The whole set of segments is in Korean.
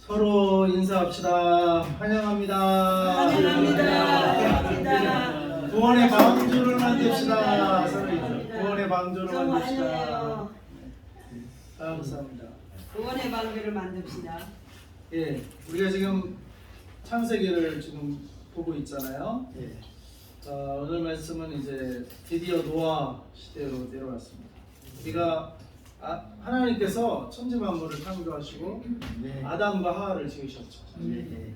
서로 인사합시다. 환영합니다. 환영합니다. 구원의 방주를 만듭시다. 서로 인사. 구원의 방주를 만듭시다. 감사합니다. 구원의 방주를 만듭시다. 예, 우리가 지금 창세기를 지금 보고 있잖아요. 예. 오늘 말씀은 이제 드디어 노아 시대로 내려왔습니다. 우리가 하나님께서 천지 만물을 창조하시고 네. 아담과 하와를 지으셨죠. 네.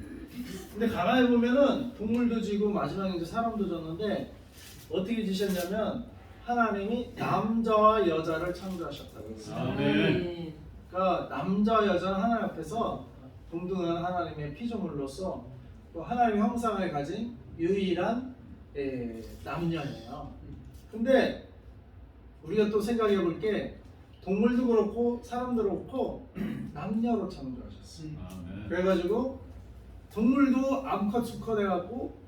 근데 가만히 보면은 동물도 지고 마지막에 이제 사람도 졌는데 어떻게 지셨냐면 하나님이 남자와 여자를 창조하셨다고 했어요. 아멘. 그러니까 남자와 여자는 하나님 앞에서 동등한 하나님의 피조물로서 또 하나님의 형상을 가진 유일한 남녀예요. 근데 우리가 또 생각해 볼 게 동물도 그렇고 사람도 그렇고 남녀로 창조하셨어요. 그래가지고 동물도 암컷 수컷 해갖고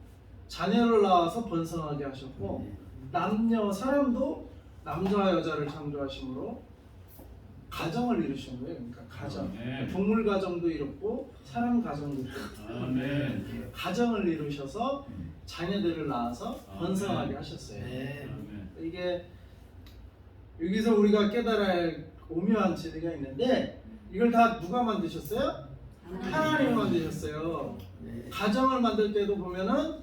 자녀를 낳아서 번성하게 하셨고 남녀 사람도 남자와 여자를 창조하심으로 가정을 이루신 거예요. 그러니까 가정, 동물 가정도 이뤘고 사람 가정도 이뤘고 가정을 이루셔서 자녀들을 낳아서 번성하게 하셨어요. 이게 여기서 우리가 깨달아야 할 오묘한 진리가 있는데 이걸 다 누가 만드셨어요? 하나님이 만드셨어요. 가정을 만들 때도 보면은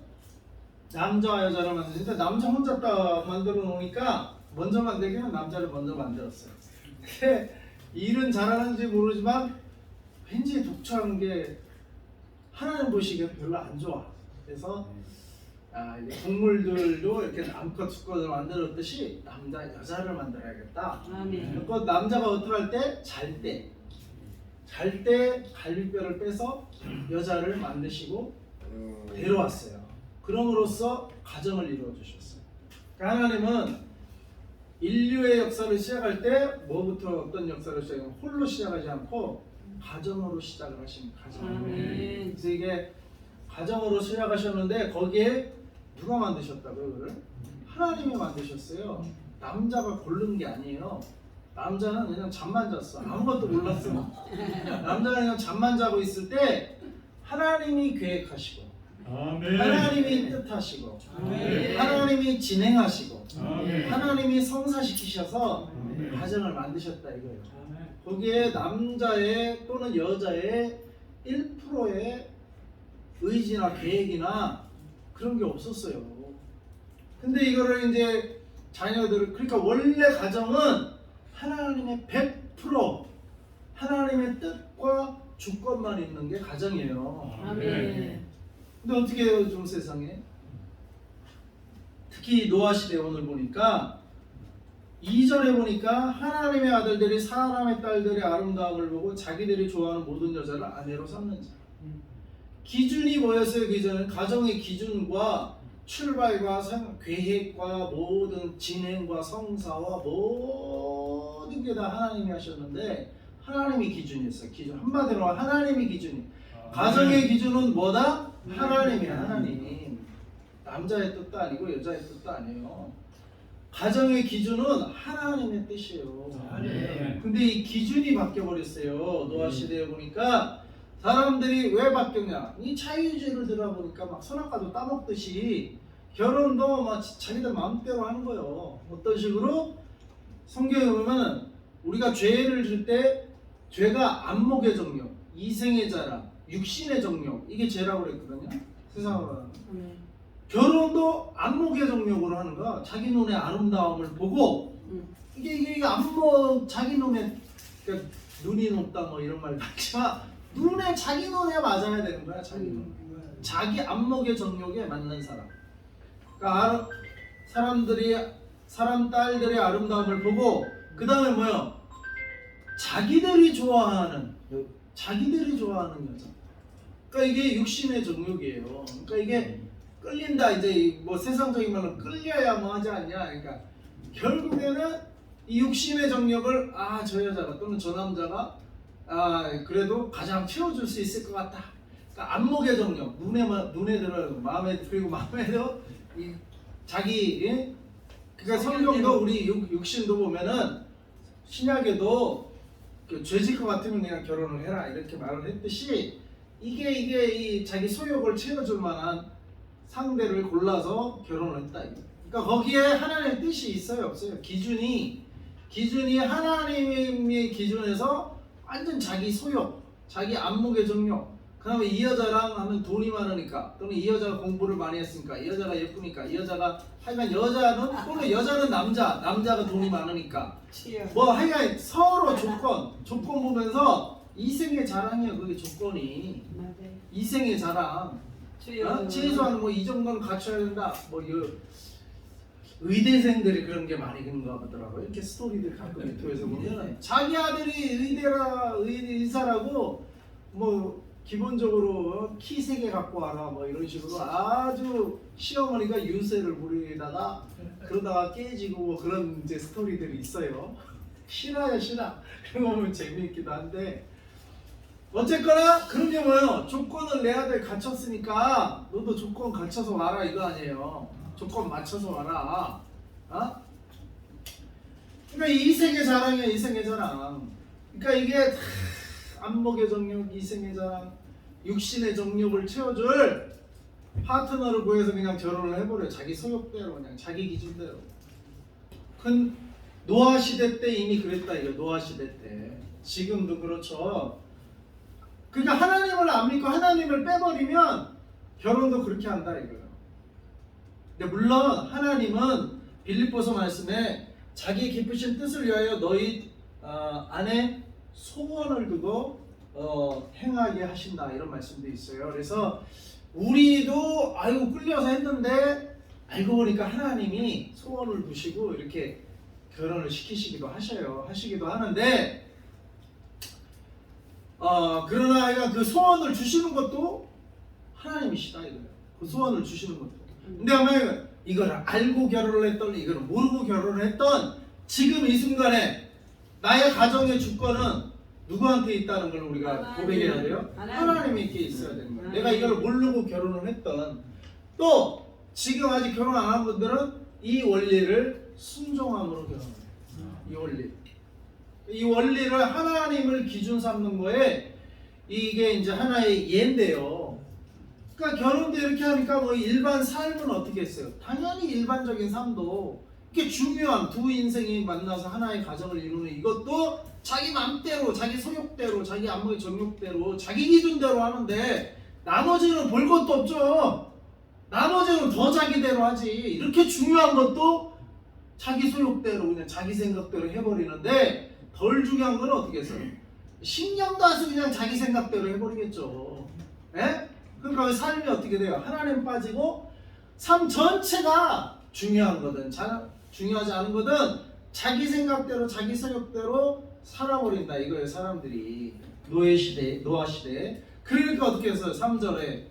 남자와 여자를 만드는데 남자 혼자 딱 만들어 놓으니까 먼저 만들기는 남자를 먼저 만들었어요. 근데 일은 잘하는지 모르지만 왠지 독초하는 게 하나님 보시기에 별로 안 좋아. 그래서 이제 동물들도 이렇게 암컷 수컷을 만들었듯이 남자 여자를 만들어야겠다. 아멘. 그 남자가 어떻게 할 때? 잘 때 갈비뼈를 빼서 여자를 만드시고 데려왔어요. 그럼으로써 가정을 이루어 주셨어요. 그러니까 하나님은 인류의 역사를 시작할 때 뭐부터 어떤 역사를 시작하면 홀로 시작하지 않고 가정으로 시작을 하십니다. 가정. 그래서 이게 가정으로 시작하셨는데 거기에 누가 만드셨다고요? 그걸? 하나님이 만드셨어요. 남자가 고른 게 아니에요. 남자는 그냥 잠만 잤어. 아무것도 몰랐어. 남자는 그냥 잠만 자고 있을 때 하나님이 계획하시고 하나님이 뜻하시고 하나님이 진행하시고 하나님이 성사시키셔서 가정을 만드셨다 이거예요. 거기에 남자의 또는 여자의 1%의 의지나 계획이나 그런 게 없었어요. 근데 이거를 이제 자녀들을 그러니까 원래 가정은 하나님의 100% 하나님의 뜻과 주권만 있는 게 가정이에요. 아멘. 근데 어떻게 해요 요즘 세상에? 특히 노아 시대 오늘 보니까 2절에 보니까 하나님의 아들들이 사람의 딸들의 아름다움을 보고 자기들이 좋아하는 모든 여자를 아내로 삼는 자. 기준이 뭐였어요? 기준은 가정의 기준과 출발과 계획과 모든 진행과 성사와 모든 게 다 하나님이 하셨는데 하나님이 기준이었어요. 기준 한마디로 하나님이 기준이. 가정의 기준은 뭐다? 하나님이야. 하나님. 남자의 뜻도 아니고 여자의 뜻도 아니에요. 가정의 기준은 하나님의 뜻이에요. 근데 이 기준이 바뀌어 버렸어요. 노아 시대에 보니까 사람들이 왜 바뀌었냐? 이 자유주의를 들어보니까 막 선악과도 따먹듯이 결혼도 막 자기들 마음대로 하는 거예요. 어떤 식으로? 성경에 보면 우리가 죄를 질 때 죄가 안목의 정욕, 이생의 자랑, 육신의 정욕 이게 죄라고 그랬거든요. 세상으로. 결혼도 안목의 정욕으로 하는 거야. 자기 눈의 아름다움을 보고 이게 안목 자기 눈에 그러니까 눈이 높다 뭐 이런 말 같지만 눈에 자기 눈에 맞아야 되는 거야. 자기 눈. 자기 안목의 정욕에 맞는 사람. 그러니까 사람 딸들의 아름다움을 보고 그 다음에 뭐요? 자기들이 좋아하는 여자. 그러니까 이게 육신의 정욕이에요. 그러니까 이게 끌린다 이제 뭐 세상적인 말로 끌려야 뭐 하지 않냐. 그러니까 결국에는 이 육신의 정욕을 저 여자가 또는 저 남자가 그래도 가장 채워줄 수 있을 것 같다. 그러니까 안목의 정욕, 눈에 들어요. 마음에 그리고 마음에도 이 자기 그러니까 성경도 우리 육신도 보면은 신약에도 죄질 것 같으면 그냥 결혼을 해라 이렇게 말을 했듯이 이게 이 자기 소욕을 채워줄 만한 상대를 골라서 결혼을 했다. 그러니까 거기에 하나님의 뜻이 있어요, 없어요? 기준이 하나님의 기준에서 완전 자기 소욕, 자기 안목의 정욕. 그다음에 이 여자랑 하면 돈이 많으니까, 또는 이 여자가 공부를 많이 했으니까, 이 여자가 예쁘니까, 이 여자가 하여간 여자는 또는 여자는 남자가 돈이 많으니까, 치열. 뭐 하여간 서로 조건 보면서 이생의 자랑이야. 그게 조건이 맞아요. 이생의 자랑. 주여. 최소한 뭐 이 정도는 갖춰야 된다. 뭐 의대생들이 그런 게 많이 있는가 보더라고요. 이렇게 스토리들 가끔 유튜브에서 보면 자기 아들이 의사라고 뭐 기본적으로 키 3개 갖고 와라 뭐 이런 식으로 아주 시어머니가 유세를 부리다가 그러다가 깨지고 뭐 그런 이제 스토리들이 있어요. 실화야 실화. 그런 거 보면 재미있기도 한데 어쨌거나 그런 게 뭐예요? 조건을 내 아들 갖췄으니까 너도 조건 갖춰서 와라 이거 아니에요. 조건 맞춰서 와라. 어? 그러니까 이생의 자랑이야. 이생의 자랑. 그러니까 이게 다 안목의 정욕, 이생의 자랑, 육신의 정욕을 채워줄 파트너를 구해서 그냥 결혼을 해버려. 자기 소욕대로 그냥 자기 기준대로. 큰 노아 시대 때 이미 그랬다 이거. 노아 시대 때. 지금도 그렇죠. 그러니까 하나님을 안 믿고 하나님을 빼버리면 결혼도 그렇게 한다 이거예요. 근데 물론 하나님은 빌립보서 말씀에 자기 기쁘신 뜻을 위하여 너희 안에 소원을 두고 행하게 하신다 이런 말씀도 있어요. 그래서 우리도 아이고 끌려서 했는데 알고 보니까 하나님이 소원을 두시고 이렇게 결혼을 시키시기도 하시기도 하는데 그러나 하여간 그 소원을 주시는 것도 하나님이시다 이거예요. 그 소원을 주시는 것도. 근데 아마 이걸 알고 결혼을 했던, 이걸 모르고 결혼을 했던 지금 이 순간에 나의 가정의 주권은 누구한테 있다는 걸 우리가 고백해야 돼요? 하나님께 있어야 되는 거예요. 내가 이걸 모르고 결혼을 했던, 또 지금 아직 결혼 안 한 분들은 이 원리를 순종함으로 결혼을 해요. 이 원리를 하나님을 기준 삼는 거에 이게 이제 하나의 예인데요. 그러니까 결혼도 이렇게 하니까 뭐 일반 삶은 어떻게 했어요? 당연히 일반적인 삶도 이렇게 중요한 두 인생이 만나서 하나의 가정을 이루는 이것도 자기 맘대로, 자기 소욕대로, 자기 안목의 정욕대로, 자기 기준대로 하는데 나머지는 볼 것도 없죠. 나머지는 더 자기대로 하지. 이렇게 중요한 것도 자기 소욕대로 그냥 자기 생각대로 해버리는데 덜 중요한 건 어떻게 했어요? 신경도 안 쓰고 그냥 자기 생각대로 해버리겠죠. 예? 그러니까 삶이 어떻게 돼요? 하나님 빠지고 삶 전체가 중요한 거든 중요하지 않은 거든 자기 생각대로 자기 생각대로 살아버린다 이거예요. 사람들이 노아 시대. 그러니까 어떻게 했어요? 3절에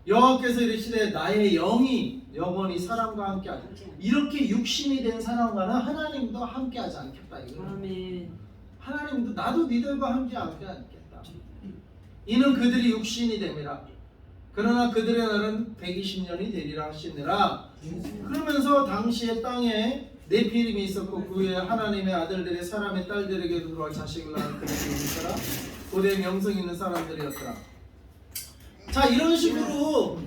여호와께서 이르시되 나의 영원히 사람과 함께하자. 이렇게 육신이 된 사람과는 하나님도 함께하지 않겠다 이거예요. 아멘. 하나님도 나도 니들과 함께하지 않겠다. 이는 그들이 육신이 됨이라. 그러나 그들의 날은 120년이 되리라 하시니라. 그러면서 당시에 땅에 네피림이 있었고 그 위에 하나님의 아들들이 사람의 딸들에게 들어와 자식을 낳은 그들이 있더라. 고대 명성 있는 사람들이었더라. 자 이런 식으로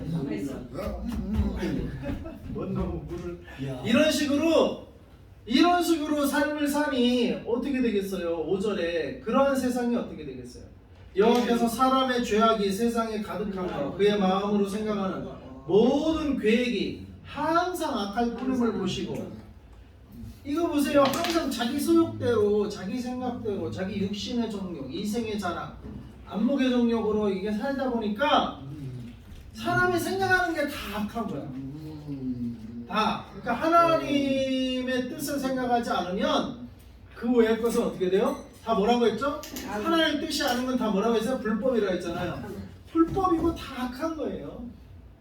너무 물을 이런 식으로 삶을 사니 어떻게 되겠어요? 5절에 그러한 세상이 어떻게 되겠어요? 여호와께서 사람의 죄악이 세상에 가득함과 그의 마음으로 생각하는 모든 계획이 항상 악할 뿐임을 보시고 이거 보세요. 항상 자기 소욕대로 자기 생각대로 자기 육신의 정욕, 이생의 자랑, 안목의 정욕으로 이게 살다 보니까 사람이 생각하는 게 다 악한 거야. 다. 그러니까 하나님의 뜻을 생각하지 않으면 그 외의 것은 어떻게 돼요? 다 뭐라고 했죠? 하나님의 뜻이 아닌 건 다 뭐라고 했어요? 불법이라고 했잖아요. 불법이고 다 악한 거예요.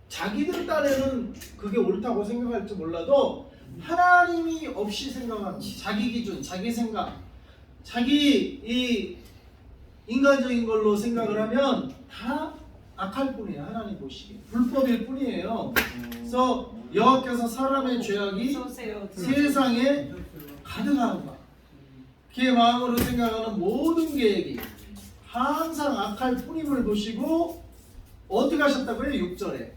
자기들 딴에는 그게 옳다고 생각할지 몰라도 하나님이 없이 생각하는 자기 기준, 자기 생각, 자기 이 인간적인 걸로 생각을 하면 다 악할 뿐이에요. 하나님 보시기에 불법일 뿐이에요. 그래서 여호와께서 사람의 죄악이 세상에 가득하노라. 그의 마음으로 생각하는 모든 계획이 항상 악할 뿐임을 보시고 어떻게 하셨다고요? 6절에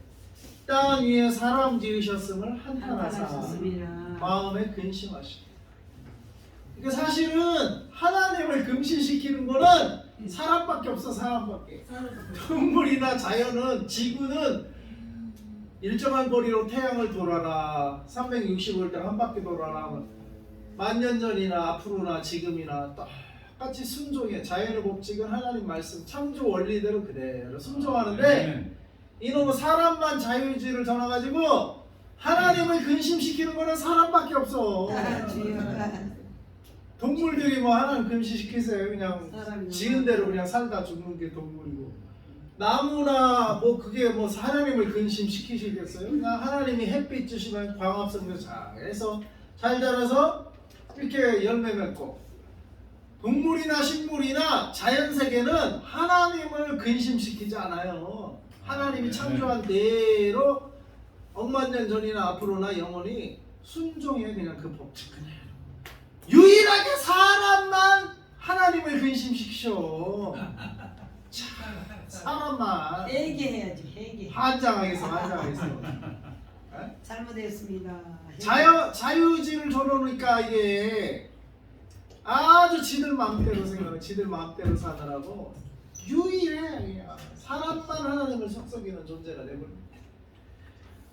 땅 위에 사람 지으셨음을 한탄하사 한탄하셨습니다. 마음에 근심하시고. 그러니까 사실은 하나님을 금신시키는 거는 사람밖에 없어. 사람밖에. 동물이나 자연은, 지구는 일정한 거리로 태양을 돌아라, 365일 동안 한 바퀴 돌아라, 만년 전이나 앞으로나 지금이나 똑같이 순종해. 자연의 법칙은 하나님 말씀 창조 원리대로 그대로 순종하는데 이놈은 사람만 자유의지를 전해가지고 하나님을 근심시키는 거는 사람밖에 없어. 동물들이 뭐 하나님 근심시키세요? 그냥 지은 대로 그냥 살다 죽는 게 동물이고, 나무나 뭐 그게 뭐 하나님을 근심시키시겠어요? 그냥 하나님이 햇빛 주시면 광합성도 잘해서 잘 자라서 이렇게 열매 맺고, 동물이나 식물이나 자연세계는 하나님을 근심시키지 않아요. 하나님이 창조한 대로 억만년 전이나 앞으로나 영원히 순종해. 그냥 그 법칙 그대로. 유일하게 사람만 하나님을 근심시키셔. 사람만 회개해야지. 회개. 환장하겠어. 잘못했습니다. 자유의지를 줘놓으니까 이게 아주 지들 마음대로 생각해. 지들 마음대로 사느라고 유일해. 그냥 사람만 하나님을 속삭이는 존재가 되버립니다.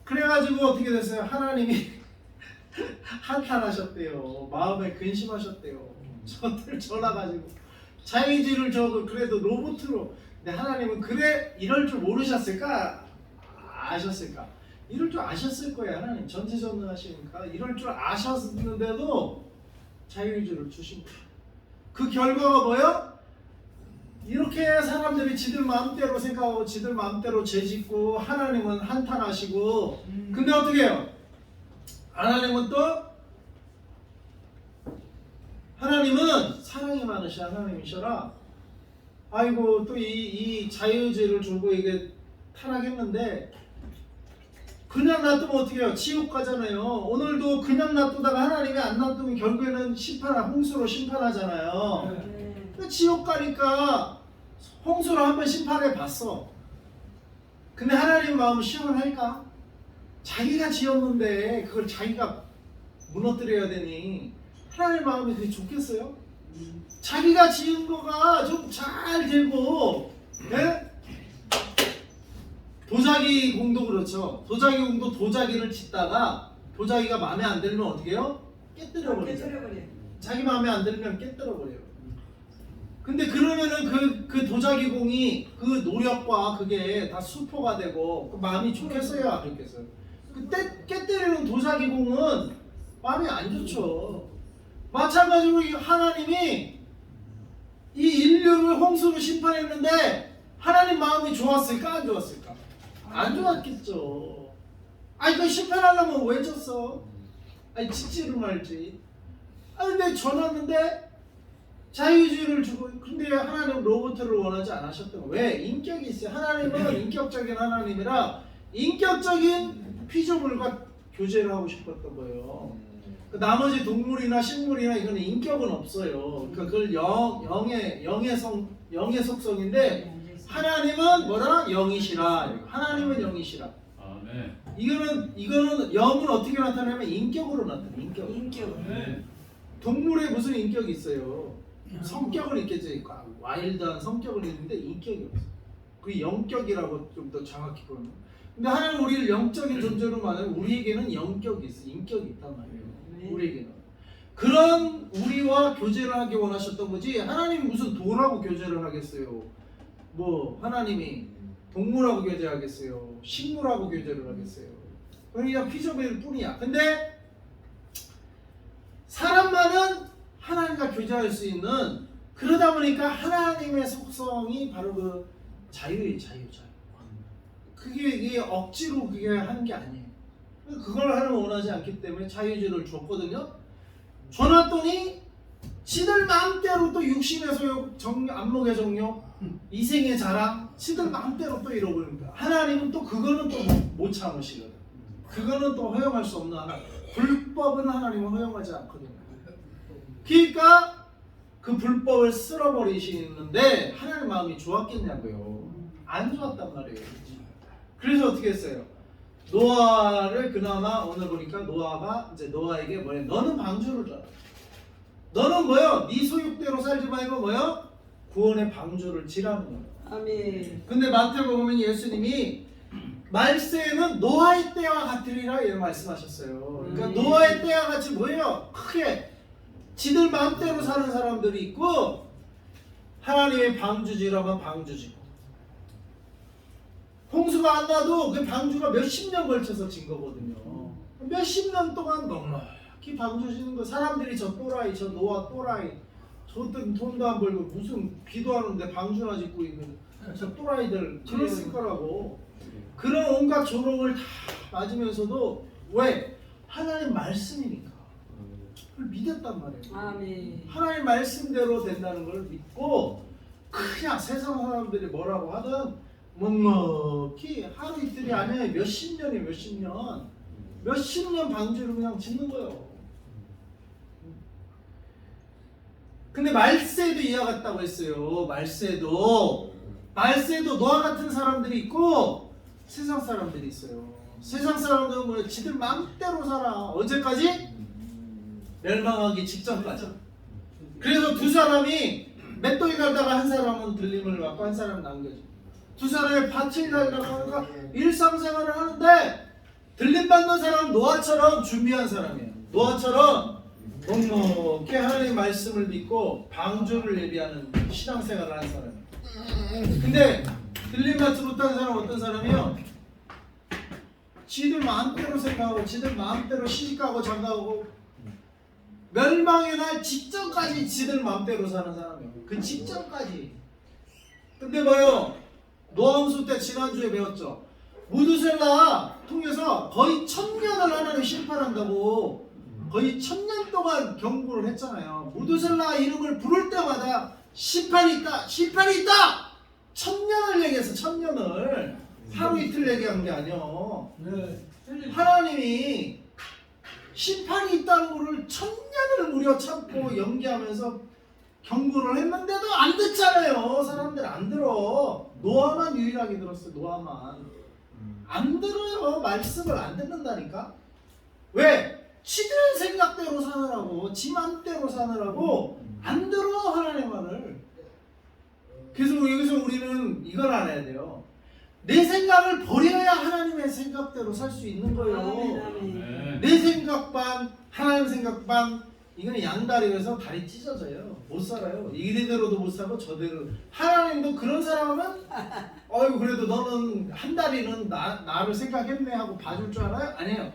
그래가지고 어떻게 됐어요? 하나님이 한탄하셨대요. 마음에 근심하셨대요. 저들 전화가지고 자유의지를 줘도 그래도 로봇으로. 근데 하나님은 그래 이럴 줄 모르셨을까? 아셨을까? 이럴 줄 아셨을 거예요. 하나님 전지전능하시니까 이럴 줄 아셨는데도 자유의지를 주신 거예요. 그 결과가 뭐예요? 이렇게 사람들이 지들 마음대로 생각하고 지들 마음대로 죄짓고 하나님은 한탄하시고, 근데 어떻게 해요? 하나님은 사랑이 많으신 하나님이셔라. 아이고 또 이 자유의지를 주고 이게 타락했는데 그냥 놔두면 어떻게 해요? 지옥 가잖아요. 오늘도 그냥 놔두다가 하나님이 안 놔두면 결국에는 홍수로 심판하잖아요. 지옥 가니까 홍수로 한번 심판해 봤어. 근데 하나님 마음은 시원할까? 자기가 지었는데 그걸 자기가 무너뜨려야 되니 하나님 마음이 그게 좋겠어요? 자기가 지은 거가 좀 잘 되고, 예? 도자기 공도 그렇죠. 도자기 공도 도자기를 짓다가 도자기가 마음에 안 들면 어떻게 해요? 깨뜨려 버리죠. 자기 마음에 안 들면 깨뜨려 버려요. 근데 그러면은 그 도자기 공이 그 노력과 그게 다 수포가 되고 그 마음이 좋겠어요, 안 좋겠어요? 그때 깨뜨리는 도자기 공은 마음이 안 좋죠. 마찬가지로 하나님이 이 인류를 홍수로 심판했는데 하나님 마음이 좋았을까, 안 좋았을까? 안 좋았겠죠. 아니 그 심판하려면 왜 졌어? 아니 짓지를 말지. 근데 져놨는데 자유의지를 주고, 근데 하나님 로봇을 원하지 않으셨던 거예요. 왜? 인격이 있어요. 하나님은 인격적인 하나님이라 인격적인 피조물과 교제를 하고 싶었던 거예요. 나머지 동물이나 식물이나 이거는 인격은 없어요. 그러니까 그걸 영의 속성인데 하나님은 뭐라? 영이시라. 하나님은 영이시라. 아멘. 이거는 영은 어떻게 나타나냐면 인격으로 나타나. 인격. 동물에 무슨 인격이 있어요? 성격은 있겠지. 와일드한 성격은 있는데 인격이 없어. 그 영격이라고 좀 더 정확히 보면. 근데 하나님 우리를 영적인 존재로 말하면 우리에게는 영격이 있어. 인격이 있단 말이에요. 우리에게는. 그런 우리와 교제를 하기 원하셨던 거지. 하나님이 무슨 돌하고 교제를 하겠어요? 뭐 하나님이 동물하고 교제하겠어요? 식물하고 교제를 하겠어요? 그냥 피조물 뿐이야. 근데 사람만은 하나님과 교제할 수 있는, 그러다 보니까 하나님의 속성이 바로 그 자유. 그게 이게 억지로 그게 하는 게 아니에요. 그걸 하나님 원하지 않기 때문에 자유의지를 줬거든요. 줘놨더니 지들 마음대로 또 육신의 소욕, 안목의 정욕, 이생의 자랑, 지들 마음대로 또 이러고 있는 거야. 하나님은 또 그거는 또 못 참으시거든. 그거는 또 허용할 수 없는 하나. 불법은 하나님은 허용하지 않거든요. 그러니까 그 불법을 쓸어버리시는데 하나님 마음이 좋았겠냐고요. 안 좋았단 말이에요. 그래서 어떻게 했어요? 노아를 그나마 오늘 보니까 노아가 이제 노아에게 뭐냐? 너는 방주를 져라. 너는 뭐요? 네 소욕대로 살지 말고 뭐요? 구원의 방주를 지라는 거예요. 아멘. 근데 마태복음은 예수님이 말세에는 노아의 때와 같으리라 이런 말씀하셨어요. 그러니까 노아의 때와 같이 뭐예요? 크게 지들 마음대로 사는 사람들이 있고 하나님의 방주지라면 방주지고 홍수가 안 나도 그 방주가 몇십 년 걸쳐서 진 거거든요. 몇십 년 동안 넉넉히 방주 지는 거 사람들이 저 또라이 저 노아 또라이 저들 돈도 안 벌고 무슨 비도 안 오는데 방주나 짓고 있는 저 또라이들 그랬을 거라고 그런 온갖 조롱을 다 맞으면서도 왜? 하나님 말씀이니까 그걸 믿었단 말이에요. 아멘. 하나님 말씀대로 된다는 걸 믿고 그냥 세상 사람들이 뭐라고 하든 넉넉히 하루 이틀이 아니라 몇십 년이 몇십 년 방주를 그냥 짓는 거예요. 근데 말세도 이와 같다고 했어요. 말세도 노아 같은 사람들이 있고 세상 사람들이 있어요. 세상 사람들은 뭐야? 지들 마음대로 살아. 언제까지? 멸망하기 직전까지. 그래서 두 사람이 맷돌이 달다가 한 사람은 들림을 받고 한 사람은 남겨져. 두 사람이 밭을 달다가 일상생활을 하는데 들림 받는 사람은 노아처럼 준비한 사람이에요. 노아처럼 넉넉히 하나님의 말씀을 믿고 방주를 예비하는 신앙생활을 하는 사람이에요. 근데 들림 받지 못한 사람은 어떤 사람이요? 지들 마음대로 생각하고 지들 마음대로 시집가고 장가가고 멸망의 날 직전까지 지들 마음대로 사는 사람이에요. 그 직전까지. 근데 뭐요? 노아홍수 때 지난주에 배웠죠. 무드셀라 통해서 거의 1000년을 하나님 심판한다고 거의 1000년 동안 경고를 했잖아요. 무드셀라 이름을 부를 때마다 심판이 있다, 심판이 있다. 1000년을 얘기해서 1000년을 하루 이틀 얘기한 게 아니요. 하나님이 심판이 있다는 것을 1000년을 무려 참고 연기하면서 경고를 했는데도 안 듣잖아요. 사람들 안 들어. 노아만 유일하게 들었어요. 노아만 안 들어요. 말씀을 안 듣는다니까. 왜? 지들 생각대로 사느라고 지 맘대로 사느라고 안 들어 하나님의 말을. 그래서 여기서 우리는 이걸 알아야 돼요. 내 생각을 버려야 하나님의 생각대로 살 수 있는 거예요. 아멘, 아멘. 내 생각 반 하나님 생각 반 이거는 양다리에서 다리 찢어져요. 못 살아요. 이대로도 못 살고 저대로. 하나님도 그런 사람은 어이구 그래도 너는 한 다리는 나를 생각했네 하고 봐줄 줄 알아요? 아니에요.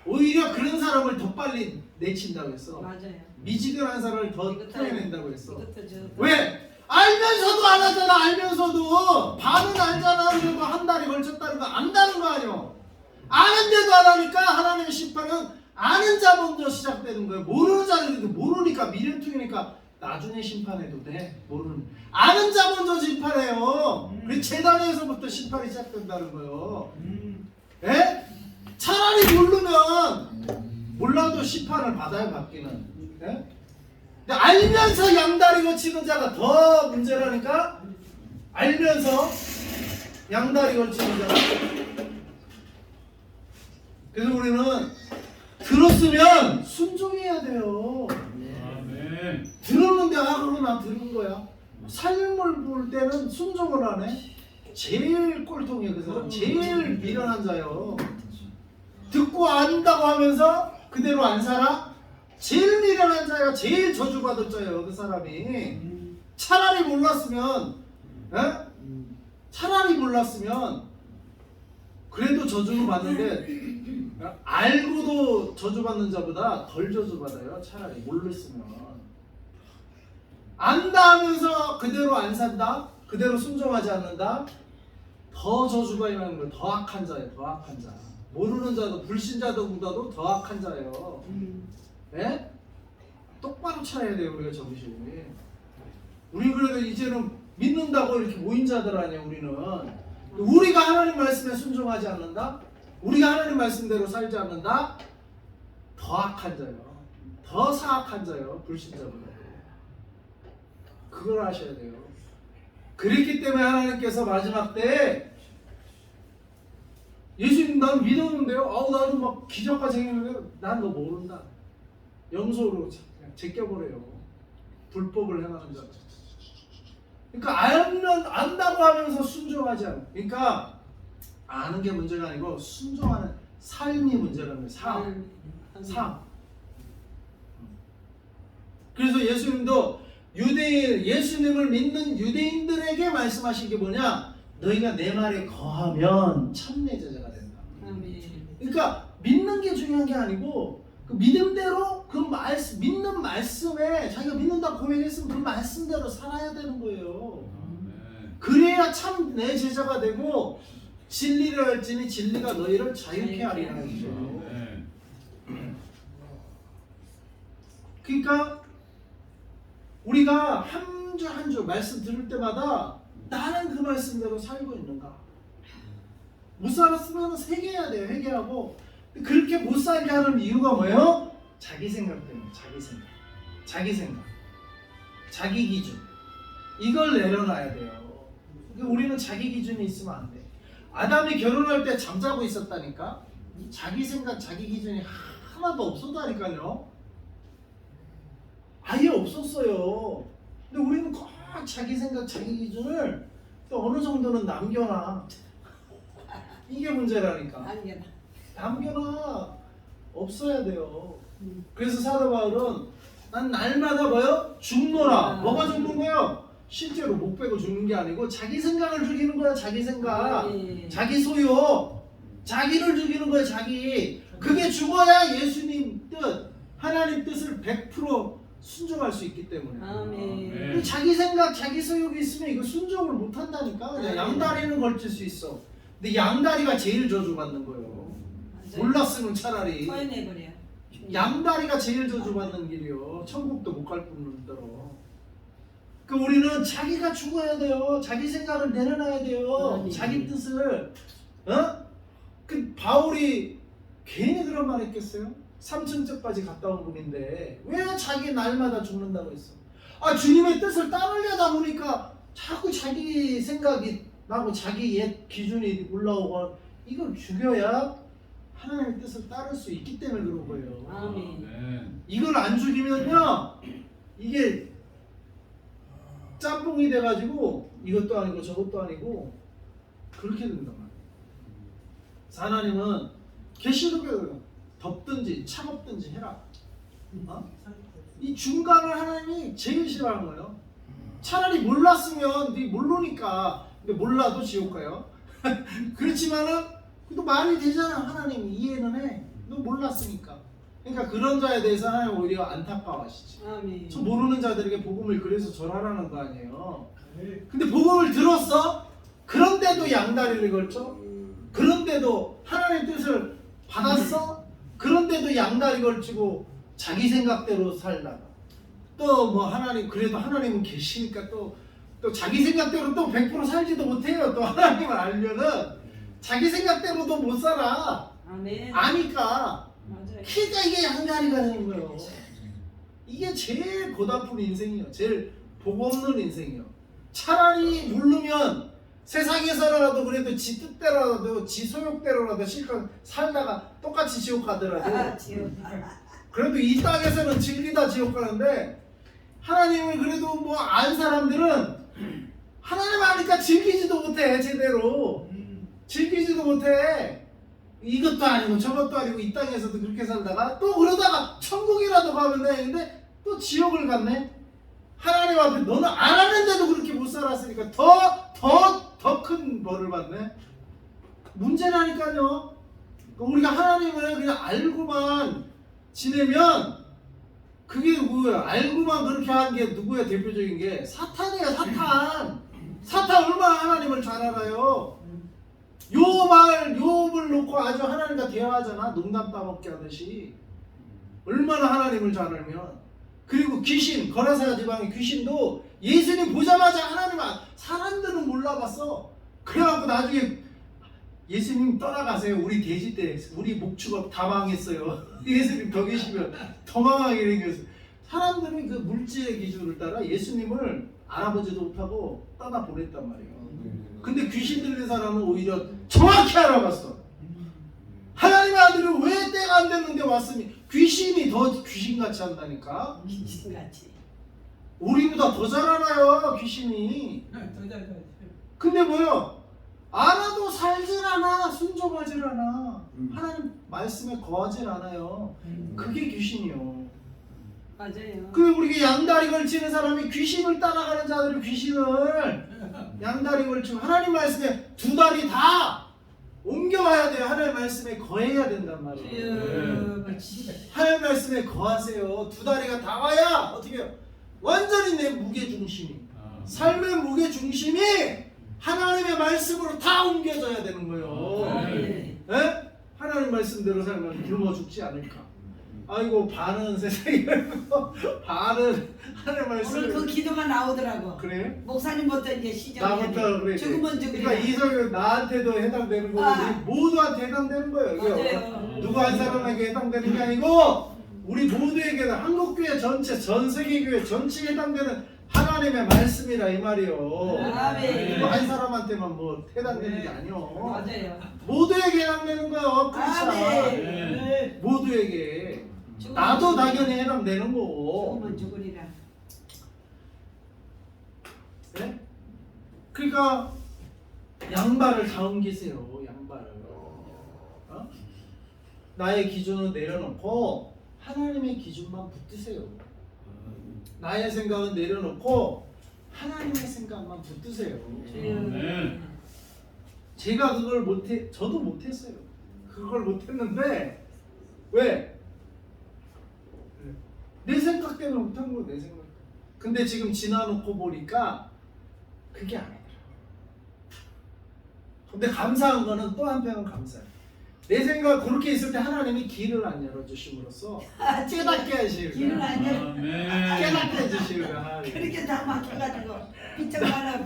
오히려 그런 사람을 더 빨리 내친다고 했어. 맞아요. 미지근한 사람을 더 이것도 풀어낸다고 했어. 이것도 저 왜? 알면서도 안 하잖아. 알면서도 반은 알잖아. 그래도 한 달이 걸쳤다는 거 안다는 거 아니요. 아는데도 안 하니까 하나님의 심판은 아는 자 먼저 시작되는 거예요. 모르는 자들도 모르니까 미련통이니까 나중에 심판해도 돼. 모르는 아는 자 먼저 심판해요. 그 재단에서부터 심판이 시작된다는 거예요. 예? 차라리 모르면 몰라도 심판을 받아요. 받기는. 예? 근데 알면서 양다리 걸치는 자가 더 문제라니까. 알면서 양다리 걸치는 자가. 그래서 우리는 들었으면 순종해야 돼요. 아멘. 들었는데 그러고 나 들은 거야. 삶을 볼 때는 순종을 하네. 제일 꼴통이에요. 그 사람 제일 미련한 자요. 듣고 안다고 하면서 그대로 안 살아? 제일 미련한 자가 제일 저주받을 자예요. 그 사람이. 차라리 몰랐으면 차라리 몰랐으면 그래도 저주는 받는데 알고도 저주받는 자보다 덜 저주받아요. 차라리 몰랐으면. 안다 하면서 그대로 안 산다? 그대로 순종하지 않는다? 더 저주가 임하는 거예요. 더 악한 자예요. 더 악한 자. 모르는 자도 불신자들보다도 더 악한 자예요. 예? 똑바로 차려야 돼요. 우리가 정신이. 우리 그래도 이제는 믿는다고 이렇게 모인 자들 아니에요. 우리가 하나님 말씀에 순종하지 않는다? 우리가 하나님 말씀대로 살지 않는다? 더 악한 자요. 더 사악한 자요. 불신자보다. 그걸 아셔야 돼요. 그랬기 때문에 하나님께서 마지막 때 예수님 난 믿었는데요. 아우 나는 막 기적까지 했는데 난 너 모른다. 염소로 그냥 제껴버려요. 불법을 행하는 자. 그러니까 안다고 하면서 순종하지 않아. 그러니까 아는 게 문제가 아니고 순종하는 삶이 문제라는 거예요. 삶. 그래서 예수님도 예수님을 믿는 유대인들에게 말씀하신 게 뭐냐? 너희가 내 말에 거하면 참 내 제자가 된다. 그러니까 믿는 게 중요한 게 아니고 그 믿음대로 믿는 말씀에 자기가 믿는다 고백했으면 그 말씀대로 살아야 되는 거예요. 그래야 참 내 제자가 되고 진리를 할지니 진리가 너희를 자유케 하리라 하죠. 그러니까 우리가 한 주 한 주 말씀 들을 때마다 나는 그 말씀대로 살고 있는가? 못 살았으면 회개해야 돼요. 회개하고 그렇게 못 살게 하는 이유가 뭐예요? 자기 생각 때문에. 자기 생각, 자기 기준 이걸 내려놔야 돼요. 그러니까 우리는 자기 기준이 있으면 안 돼. 아담이 결혼할 때 잠자고 있었다니까. 자기 생각, 자기 기준이 하나도 없었다니까요. 아예 없었어요. 근데 우리는 꼭 자기 생각, 자기 기준을 또 어느 정도는 남겨놔. 이게 문제라니까. 남겨놔. 없어야 돼요. 그래서 사도 바울은 난 날마다 뭐요? 죽노라. 뭐가 죽는 거예요? 실제로 목 빼고 죽는 게 아니고 자기 생각을 죽이는 거야. 자기 생각. 자기 소유. 자기를 죽이는 거야. 자기. 그게 죽어야 예수님 뜻, 하나님 뜻을 100% 순종할 수 있기 때문에. 아멘. 자기 생각, 자기 소욕이 있으면 이거 순종을 못 한다니까. 그냥 양다리는 걸칠 수 있어. 근데 양다리가 제일 저주받는 거예요. 몰랐으면 차라리 토해내버려. 양다리가 제일 저주받는 길이요. 천국도 못 갈 뿐더러. 그 우리는 자기가 죽어야 돼요. 자기 생각을 내려놔야 돼요. 자기 뜻을. 그 바울이 괜히 그런 말 했겠어요? 3층째까지 갔다 온 분인데 왜 자기 날마다 죽는다고 했어? 주님의 뜻을 따르려다 보니까 자꾸 자기 생각이 나고 자기 옛 기준이 올라오고 이걸 죽여야 하나님의 뜻을 따를 수 있기 때문에 그런 거예요. 아멘. 이걸 안 죽이면요 이게 짬뽕이 돼가지고 이것도 아니고 저것도 아니고 그렇게 된단 말이에요. 하나님은 계시록에 덥든지 차갑든지 해라. 이 중간을 하나님이 제일 싫어하는 거예요. 차라리 몰랐으면 네 모르니까. 근데 몰라도 지옥 가요. 그렇지만은 또 말이 되잖아. 하나님이 이해는 해. 너 몰랐으니까. 그러니까 그런 자에 대해서 하나님 오히려 안타까워하시지. 아멘. 저 모르는 자들에게 복음을 그래서 절하라는 거 아니에요. 근데 복음을 들었어? 그런데도 양다리를 걸쳐? 그런데도 하나님 뜻을 받았어? 그런데도 양다리 걸치고 자기 생각대로 살다가 또 뭐 하나님 그래도 하나님은 계시니까 또 자기 생각대로 또 100% 살지도 못해요. 또 하나님을 알면은 자기 생각대로도 못 살아. 아멘. 아니까. 맞아요. 그러니까 이게 양다리가 되는 거예요. 이게 제일 고달픈 인생이에요. 제일 복 없는 인생이에요. 차라리 모르면 세상에서라도 그래도 지 뜻대로라도 지 소욕대로라도 실컷 살다가 똑같이 지옥 가더라도 지옥. 그래도 이 땅에서는 진리다 지옥 가는데 하나님을 그래도 뭐 안 사람들은 하나님 아니까 즐기지도 못해. 제대로 즐기지도 못해. 이것도 아니고 저것도 아니고 이 땅에서도 그렇게 살다가 또 그러다가 천국이라도 가면 되는데 또 지옥을 갔네. 하나님 앞에 너는 안 하는데도 그렇게 못 살았으니까 더 큰 벌을 받네. 문제라니까요. 우리가 하나님을 그냥 알고만 지내면 그게 누구예요? 알고만 그렇게 하는 게 누구야? 대표적인 게 사탄이야. 사탄 얼마나 하나님을 잘 알아요. 욥을 놓고 아주 하나님과 대화하잖아. 농담 따먹게 하듯이. 얼마나 하나님을 잘 알면. 그리고 귀신, 거라사 지방의 귀신도 예수님 보자마자 하나님 사람들은 몰라봤어. 그래갖고 나중에 예수님 떠나가세요. 우리 돼지 때 우리 목축업 다 망했어요. 예수님 더 계시면 더 망하게 생겼어. 사람들은 그 물질의 기준을 따라 예수님을 알아보지도 못하고 떠나 보냈단 말이에요. 근데 귀신 들린 사람은 오히려 정확히 알아봤어. 하나님의 아들이 왜 때가 안 됐는데 왔으니 귀신이 더 귀신같이 한다니까. 귀신같이. 우리보다 더 잘 알아요 귀신이. 근데 뭐요? 알아도 살질 않아. 순종하질 않아. 하나님 말씀에 거하질 않아요. 그게 귀신이요. 맞아요. 그 우리가 양다리 걸치는 사람이 귀신을 따라가는 자들이 귀신을 양다리 걸치고 하나님 말씀에 두 다리 다 옮겨와야 돼요. 하나님 말씀에 거해야 된단 말이에요. 하나님 말씀에 거하세요. 두 다리가 다 와야 어떻게 해요? 완전히 내 무게 중심이 삶의 무게 중심이 하나님의 말씀으로 다 옮겨져야 되는 거예요. 네. 예? 하나님 말씀대로 살면 굶어 죽지 않을까. 아이고 반은 세상에 반은 하나님 말씀. 오늘 그 기도가 나오더라고. 그래? 목사님부터 이제 시작해야 나부터 그래. 죽으면 그러니까 죽으리라. 이성이 나한테도 해당되는 거고 아. 모두한테 해당되는 거예요. 맞아요. 누구 한 사람에게 해당되는 게 아니고 우리 모두에게 한국교회 전체 전 세계 교회 전체에 해당되는 하나님의 말씀이라 이 말이요. 아멘. 누구 한 사람한테만 뭐 해당되는 게 아니요. 맞아요. 모두에게 해당되는 거예요. 크리스찬. 아멘. 모두에게. 죽으면 나도 죽으리라. 당연히 해당되는 거고. 죽으면 죽으리라. 네? 그러니까 양발을 다 옮기세요. 양발을. 어? 나의 기준을 내려놓고 하나님의 기준만 붙드세요. 나의 생각은 내려놓고 하나님의 생각만 붙드세요. 아멘. 제가 그걸 못해, 저도 못했어요. 그걸 못했는데 왜? 내 생각 때문에 못한 거예요. 내 생각. 근데 지금 지나놓고 보니까 그게 아니더라고요. 근데 감사한 거는 또 한편은 감사해요. 내 생각 그렇게 있을 때 하나님이 길을 안 열어주심으로써 깨닫게 하시는 길을 거야. 안 열어. 아멘. 깨닫게 해주시는 거야. 하나님. 그렇게 다 막혀가지고 비청하라.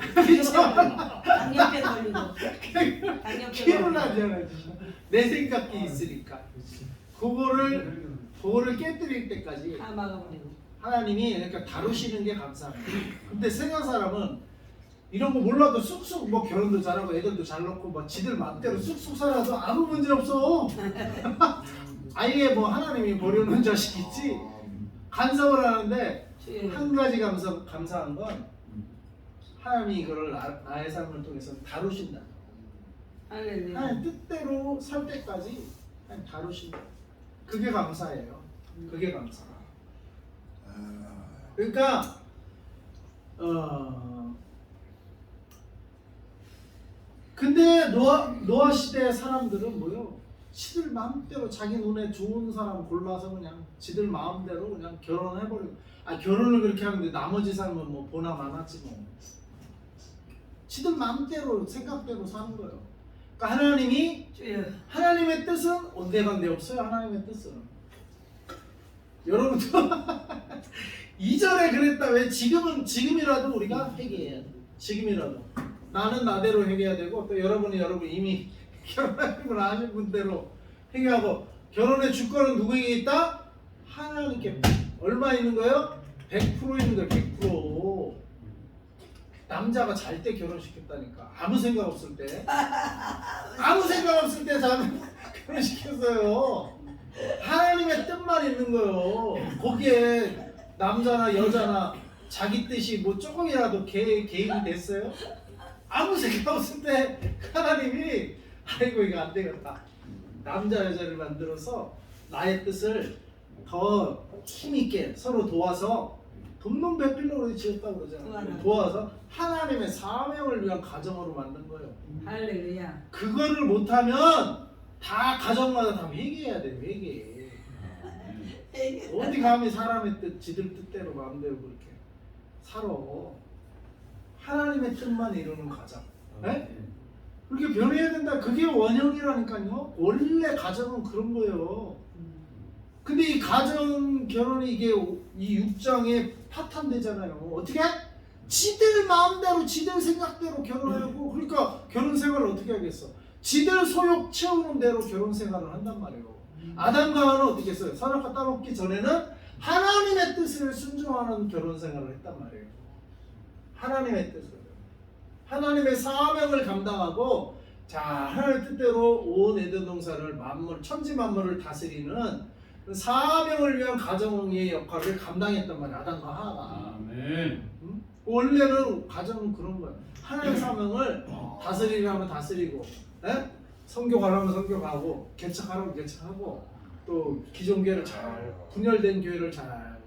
당뇨병 걸리고. 당뇨병 길을 걸리고. 안 열어주셔. 내 생각이 있으니까. 그거를 깨뜨릴 때까지 다 막아버리고. 하나님이 그러니까 다루시는 게 감사합니다. 근데 세상 사람은 이런 거 몰라도 쑥쑥 뭐 결혼도 잘하고 애들도 잘 낳고 뭐 지들 맘대로 쑥쑥 살아도 아무 문제 없어. 아예 뭐 하나님이 버려놓은 자식이지. 간섭을 하는데 한 가지 감사한 건 하나님이 이거를 나의 삶을 통해서 다루신다. 할렐루야. 하나님 뜻대로 살 때까지 하나님 다루신다. 그게 감사해요. 그게 감사. 그러니까 근데 노아 시대의 사람들은 뭐요? 지들 마음대로 자기 눈에 좋은 사람 골라서 그냥 지들 마음대로 그냥 결혼해버리고. 결혼을 그렇게 하는데 나머지 삶은 뭐 보나 마나지 뭐. 지들 마음대로 생각대로 사는 거예요. 그러니까 하나님이 주여. 하나님의 뜻은 온데간데 없어요. 하나님의 뜻은. 여러분도 이전에 그랬다. 왜 지금이라도 우리가 회개해야 돼. 지금이라도 나는 나대로 회개해야 되고 또 여러분이 이미 결혼을 하신 분대로 회개하고 결혼의 주권은 누구에게 있다? 하나님께. 얼마 있는 거예요? 100% 있는 거예요. 100%. 남자가 잘 때 결혼시켰다니까. 아무 생각 없을 때. 아무 생각 없을 때 결혼시켰어요. 하나님의 뜻만 있는 거예요. 거기에 남자나 여자나 자기 뜻이 뭐 조금이라도 개입이 됐어요? 아무 생각 없을 때 하나님이 아이고 이거 안 되겠다. 남자 여자를 만들어서 나의 뜻을 더 힘있게 서로 도와서 돈놈 배필로 지었다고 그러잖아요. 도와서 하나님의 사명을 위한 가정으로 만든 거예요. 할렐루야. 그거를 못하면 다 가정마다 다 회개해야 돼. 회개. 어디 감히 사람의 뜻, 지들 뜻대로 마음대로 그렇게 살아. 하나님의 뜻만 이루는 가정. 네? 그렇게 변해야 된다. 그게 원형이라니까요. 원래 가정은 그런 거예요. 근데 이 가정 결혼이 이게 이 6장에 파탄되잖아요. 어떻게? 지들 마음대로 지들 생각대로 결혼하고 그러니까 결혼 생활을 어떻게 하겠어? 지들 소욕 채우는 대로 결혼 생활을 한단 말이에요. 아담과 하와는 어떻게 했어요? 선악과 따먹기 전에는 하나님의 뜻을 순종하는 결혼 생활을 했단 말이에요. 하나님의 뜻을, 하나님의 사명을 감당하고, 자, 하나님의 뜻대로 온 에덴 동산을 만물, 천지 만물을 다스리는 그 사명을 위한 가정의 역할을 감당했단 말이에요. 아담과 하와가. 아멘. 응? 원래는 가정은 그런 거예요. 하나님의 사명을 다스리려면 다스리고, 에? 선교가라면 선교가고, 개척하라면 개척하고, 또 기존 교회를 잘, 분열된 교회를 잘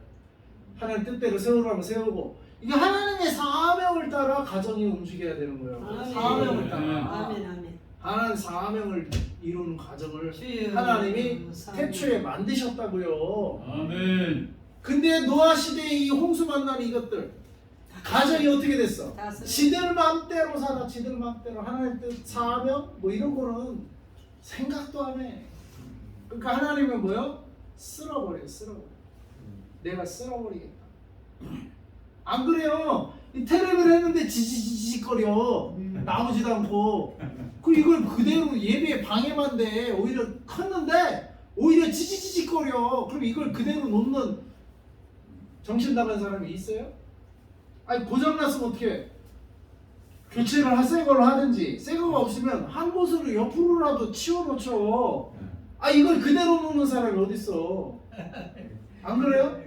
하나님 뜻대로 세우라면 세우고, 이게 하나님의 사명을 따라 가정이 움직여야 되는 거예요. 아멘. 사명을 따라. 아멘 아멘. 하나님 사명을 이루는 가정을 주여. 하나님이 사명. 태초에 만드셨다고요. 아멘. 근데 노아 시대에 이 홍수 만난 이것들 가정이 어떻게 됐어? 다 쓰- 지들 맘대로 살아. 지들 맘대로 하나님 뜻 사명 뭐 이런 거는 생각도 안 해. 그러니까 하나님은 뭐요? 쓸어버려. 내가 쓸어버리겠다. 안 그래요? 이 텔레비를 했는데 지지직거려. 나오지도 않고. 그 이걸 그대로 예배에 방해만 돼. 오히려 컸는데 오히려 지지직거려. 그럼 이걸 그대로 놓는 정신 나간 사람이 있어요? 아니 고장났으면 어떻게 교체를 새 걸로 하든지, 새 거가 없으면 한 곳으로 옆으로라도 치워놓죠. 아 이걸 그대로 놓는 사람이 어딨어? 안 그래요?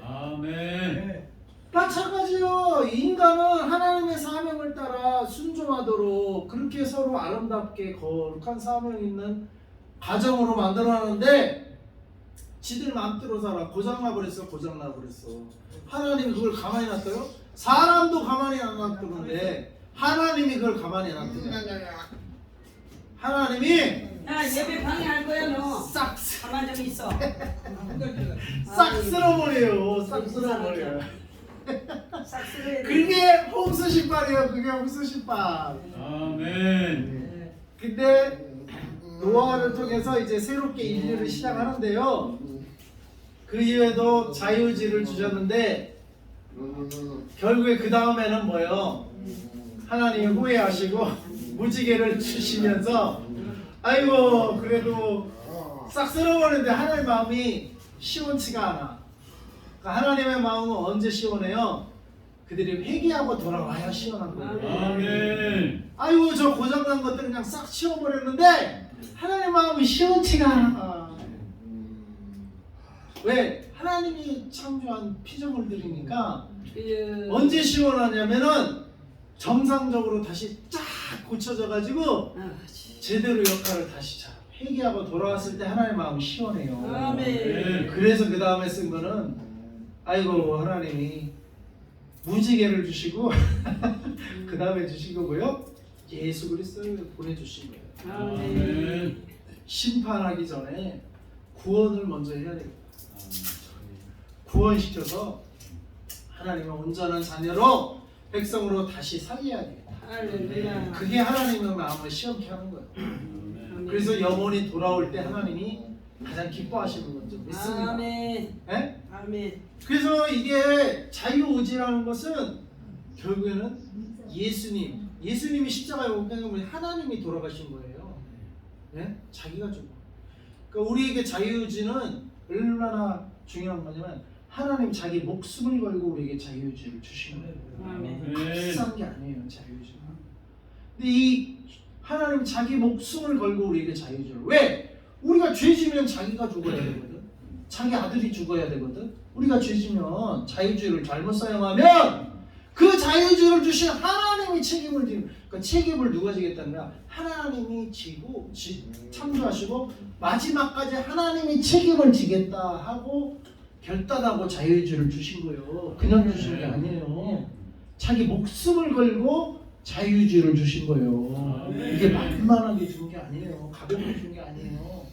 아멘. 마찬가지요. 인간은 하나님의 사명을 따라 순종하도록 그렇게 서로 아름답게 거룩한 사명 있는 가정으로 만들어놨는데 지들 마음대로 살아. 고장나 버렸어. 하나님이 그걸 가만히 놨어요? 사람도 가만히 안 놔두는데 하나님이 그걸 가만히 놔두냐? 하나님이 야 예배 방해할 거야 너. 싹 가만 좀 있어. 쓸어버려요. 싹 쓸어버려요. 싹 쓸어야 돼. 그게 홍수신발이에요. 그게 홍수신발. 아멘. 근데 노아를 통해서 이제 새롭게 인류를 시작하는데요. 그 이후에도 자유의지를 주셨는데 결국에 그 다음에는 뭐예요? 하나님이 후회하시고 무지개를 주시면서 아이고 그래도 싹 쓸어버리는데 하나님의 마음이 시원치가 않아. 그러니까 하나님의 마음은 언제 시원해요? 그들이 회개하고 돌아와야 시원한 거예요. 아멘. 아이고 저 고장난 것들은 그냥 싹 치워버렸는데 하나님의 마음이 시원치가 않아. 왜? 하나님이 창조한 피조물들이니까 언제 시원하냐면은 정상적으로 다시 쫙 고쳐져 가지고 제대로 역할을 다시 잘 회개하고 돌아왔을 때 하나님의 마음이 시원해요. 아멘. 그래서 그 다음에 쓴 거는 아이고 하나님이 무지개를 주시고 그 다음에 주신 거고요. 예수 그리스도를 보내주신 거예요. 아멘. 심판하기 전에 구원을 먼저 해야 됩니다. 구원시켜서 하나님의 온전한 자녀로 백성으로 다시 살려야 돼요. 할렐루야. 그게 하나님의 마음을 시원케 하는 거예요. 아멘. 그래서 영혼이 돌아올 때 하나님이 가장 기뻐하시는 건지 믿습니다. 아멘. 네? 아멘. 그래서 이게 자유의지라는 것은 결국에는 예수님이 십자가에 못 박히면 하나님이 돌아가신 거예요. 네? 자기가 죽어. 그러니까 우리에게 자유의지는 얼마나 중요한 거냐면 하나님 자기 목숨을 걸고 우리에게 자유의지를 주신 거예요. 아멘. 값싼 게 아니에요, 자유의지는. 근데 이 하나님 자기 목숨을 걸고 우리에게 자유의지를 왜? 우리가 죄지면 자기가 죽어야 되거든. 자기 아들이 죽어야 되거든. 우리가 죄지면 자유주의를 잘못 사용하면 그 자유주의를 주신 하나님이 책임을 지는. 그러니까 책임을 누가 지겠다는 거야? 하나님이 지고 창조하시고 마지막까지 하나님이 책임을 지겠다 하고 결단하고 자유주의를 주신 거예요. 그냥 주신 게 아니에요. 자기 목숨을 걸고 자유주의를 주신 거예요. 이게 만만하게 준 게 아니에요. 가볍게 준 게 아니에요.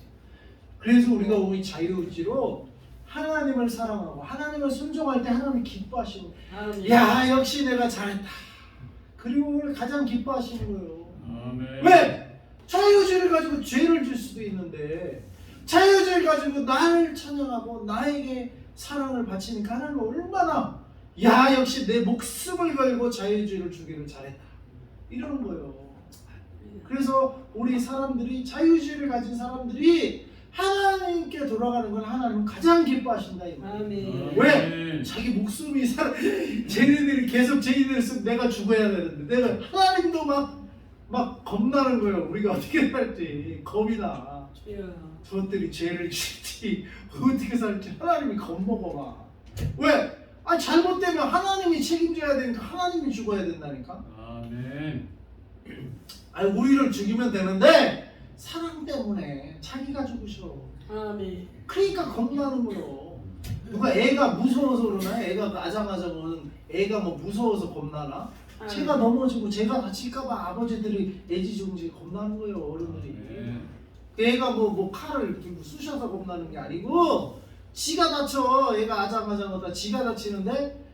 그래서 우리가 우리 자유의지로 하나님을 사랑하고 하나님을 순종할 때 하나님이 기뻐하시고 아멘. 야 역시 내가 잘했다. 그리고 오늘 가장 기뻐하시는 거예요. 아멘. 왜? 자유의지를 가지고 죄를 줄 수도 있는데 자유의지를 가지고 나를 찬양하고 나에게 사랑을 바치니까 하나님은 얼마나 야 역시 내 목숨을 걸고 자유의지를 주기를 잘했다 이러는 거예요. 그래서 우리 사람들이 자유의지를 가진 사람들이 하나님께 돌아가는 걸 하나님은 가장 기뻐하신다 이 말이에요. 아멘. 왜? 자기 목숨이 쟤네들이 계속 쟤네들 쓰면 내가 죽어야 되는데 내가 하나님도 막 겁나는 거예요. 우리가 어떻게 살지 겁이 나. 주여. 저것들이 죄를 짓지 어떻게 살지 하나님이 겁먹어 봐. 왜? 아 잘못되면 하나님이 책임져야 되니까 하나님이 죽어야 된다니까. 아멘. 아니 우리를 죽이면 되는데 사랑 때문에 자기가 죽으셔. 아멘. 그러니까 겁나는 거요. 누가 애가 무서워서 그러나? 애가 아장아장은 애가 뭐 무서워서 겁나나? 제가 넘어지고 제가 다칠까봐 아버지들이 애지중지 겁나는 거예요. 어른들이. 애가 뭐 칼을 들고 쑤셔서 겁나는 게 아니고 지가 다쳐. 애가 아장아장하다 지가 다치는데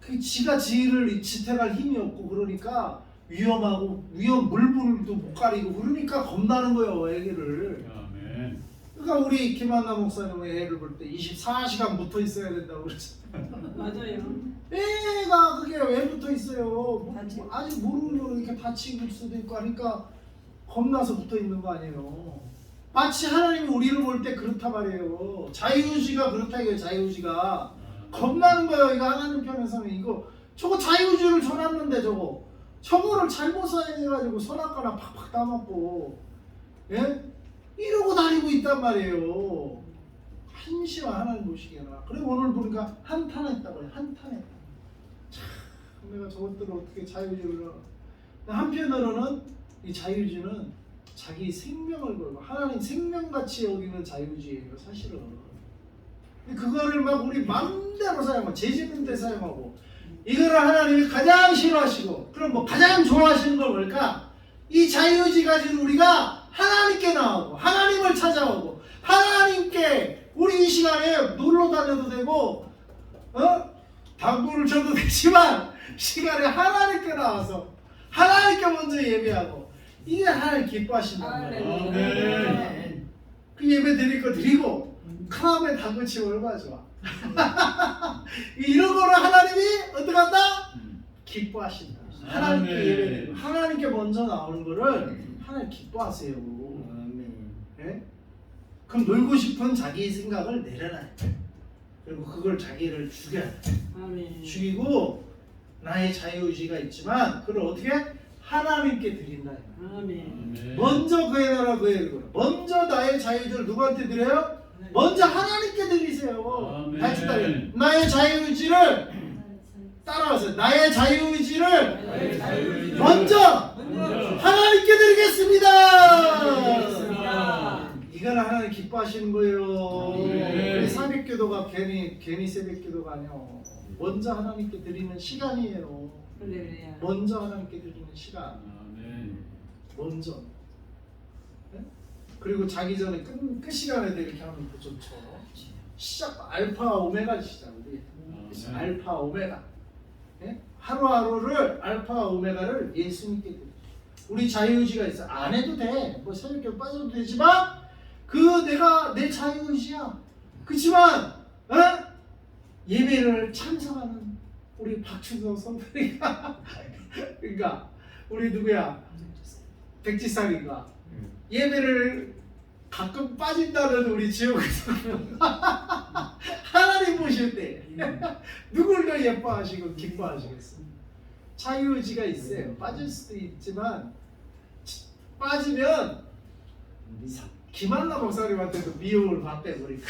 그 지가 지를 지탱할 힘이 없고 그러니까 위험하고 물불도 못 가리고 그러니까 겁나는 거예요. 애기를. 아멘. 그러니까 우리 김한나 목사님은 애를 볼 때 24시간 붙어 있어야 된다고 그랬잖아요. 맞아요. 애가 그게 왜 붙어 있어요? 다치- 아직 모르는 이렇게 다칠 수도 있고 하니까 겁나서 붙어 있는 거 아니에요. 마치 하나님이 우리를 볼 때 그렇다 말이에요. 자유의지가 그렇다 이거예요. 자유의지가 겁나는 거예요. 이거 하나님 편에서는 이거 저거 자유의지를 줘놨는데 저거를 잘못 사용해가지고 선악과나 팍팍 따먹고 예? 이러고 다니고 있단 말이에요. 한시와 하나님 보시기에나. 그리고 오늘 보니까 한탄했다고요. 한탄했다. 참 내가 저것들을 어떻게 자유의지를 한편으로는 이 자유의지는 자기 생명을 걸고 하나님 생명같이 여기는 자유의지예요. 사실은. 근데 그거를 막 우리 마음대로 사용하고 재짓는 데 사용하고 이거를 하나님이 가장 싫어하시고 그럼 뭐 가장 좋아하시는 건 뭘까? 이 자유의지 가진 우리가 하나님께 나오고 하나님을 찾아오고 하나님께 우리 이 시간에 놀러 다녀도 되고 당구를 쳐도 되지만 시간에 하나님께 나와서 하나님께 먼저 예배하고 이게 하나님 기뻐하신단 말이에요. 아멘. 그 예배 드릴 거 드리고 카음에 당구 치면 얼마나 좋아. 이런 거를 하나님이 어떻게 한다? 기뻐하신다. 하나님께 아멘. 예배드리고 하나님께 먼저 나오는 거를 하나님 기뻐하세요. 예? 그럼 놀고 싶은 자기 생각을 내려놔야 돼. 그리고 그걸 자기를 죽여야 돼. 아멘. 죽이고 나의 자유의지가 있지만 그걸 어떻게? 하나님께 드린다. 아멘. 먼저 그의 나라 그의 의를 먼저 나의 자유의지를 누구한테 드려요? 먼저 하나님께 드리세요. 아멘. 같이 따라요. 나의 자유의지를 따라와서 나의 자유의지를 나의 자유의지를 먼저 하나님께 드리겠습니다. 드리겠습니다. 이걸 하나님 기뻐하시는 거예요. 아멘. 우리 새벽기도가 괜히 새벽기도가 아니요. 먼저 하나님께 드리는 시간이에요. 할렐루야. 먼저 하나님께 드리는 시간. 아멘. 먼저. 네? 그리고 자기 전에 끝 시간에도 이렇게 하면 더 좋죠. 시작 알파 오메가 시작 우리. 아멘. 알파 오메가. 네? 하루하루를 알파 오메가를 예수님께 드려. 우리 자유의지가 있어. 안 해도 돼. 뭐 새벽에 빠져도 되지만 내가 내 자유의지야. 그렇지만 예배를 참석하는 우리 박준성 선배가 그러니까 우리 누구야? 백지상인가? 예배를 가끔 빠진다는 우리 지옥에서 하나님 보실 때 누굴 더 예뻐하시고 기뻐하시겠어? 자유의지가 있어요. 빠질 수도 있지만 빠지면 김한나 목사님한테도 미움을 받대 우리가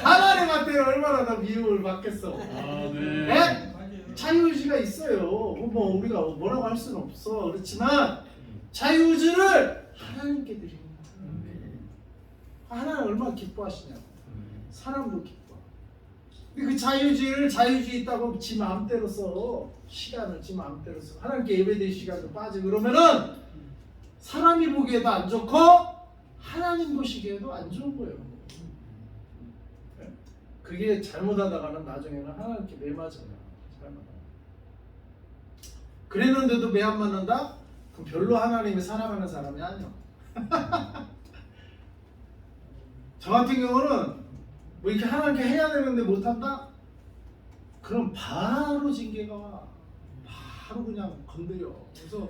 하나님한테 얼마나 더 미움을 받겠어? 아멘. 네? 자유의지가 있어요. 뭐 우리가 뭐라고 할 수는 없어. 그렇지만 자유의지를 하나님께 드립니다. 하나님 얼마나 기뻐하시냐고. 사람도 기뻐. 근데 그 자유의지 있다고 지 마음대로 써. 시간을 지 마음대로 써. 하나님께 예배드릴 시간도 빠지고 그러면은 사람이 보기에도 안 좋고 하나님 보시기에도 안 좋은 거예요. 그게 잘못하다가는 나중에는 하나님께 매 맞아요. 그랬는데도 매 안 맞는다? 그럼 별로 하나님이 사랑하는 사람이 아니야. 저 같은 경우는 뭐 이렇게 하나님께 해야 되는데 못한다? 그럼 바로 징계가 와. 바로 그냥 건드려. 그래서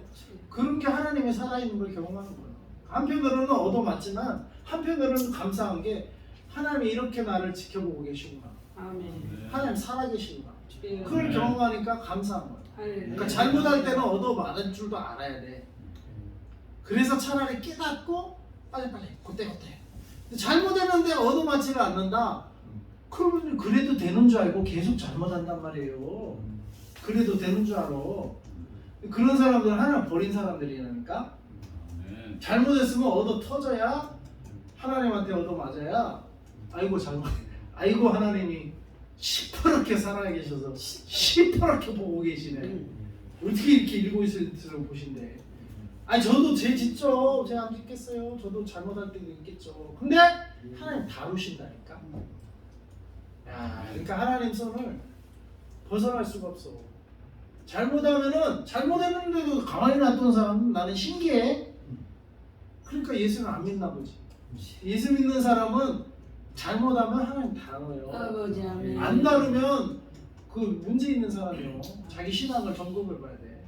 그런 게 하나님이 살아있는 걸 경험하는 거예요. 한편으로는 얻어맞지만 한편으로는 감사한 게 하나님이 이렇게 나를 지켜보고 계시구나. 아멘. 하나님 살아계시구나. 예. 그걸 네. 경험하니까 감사한 거야. 할렐루야. 그러니까 잘못할 때는 얻어맞을 줄도 알아야 돼. 그래서 차라리 깨닫고 빨리빨리 그때그때. 잘못했는데 얻어맞지를 않는다. 그러면 그래도 되는 줄 알고 계속 잘못한단 말이에요. 그래도 되는 줄 알아. 그런 사람들은 하나님 버린 사람들이라니까. 아멘. 잘못했으면 얻어 터져야 하나님한테 얻어 맞아야 아이고 잘못 아이고 하나님이 시퍼렇게 살아계셔서 시퍼렇게 보고 계시네. 어떻게 이렇게 읽고 있을 줄 보신대. 아니 저도 죄 짓죠. 제가 안 짓겠어요. 저도 잘못할 때도 있겠죠. 근데 하나님 다루신다니까. 야, 그러니까 하나님 손을 벗어날 수가 없어. 잘못하면은 잘못했는데도 가만히 놔둔 사람은 나는 신기해. 그러니까 예수는 안 믿나 보지. 예수 믿는 사람은 잘못하면 하나님 다뤄요. 아버지 아멘. 안 다루면 그 문제 있는 사람이요. 자기 신앙을 점검해 봐야 돼.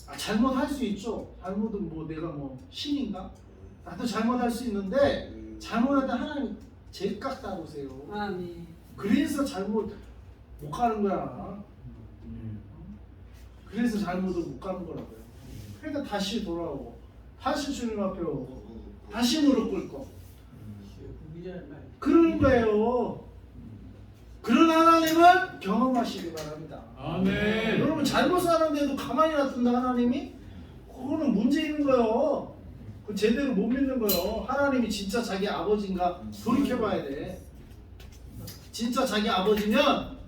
아, 잘못할 수 있죠. 잘못은 뭐 내가 뭐 신인가? 나도 잘못할 수 있는데 잘못할 때 하나님 제깍 다루세요. 아멘. 그래서 잘못 못 가는 거야. 그래서 잘못을 못 가는 거라고요. 그러니까 다시 돌아오고 다시 주님 앞에 오고 다시 무릎 꿇고 그러는 거예요. 그런 하나님을 경험하시기 바랍니다. 아멘. 여러분 잘못 사는데도 가만히 놔둔다 하나님이? 그거는 문제 있는 거예요. 그 제대로 못 믿는 거예요. 하나님이 진짜 자기 아버지인가 돌이켜봐야 돼. 진짜 자기 아버지면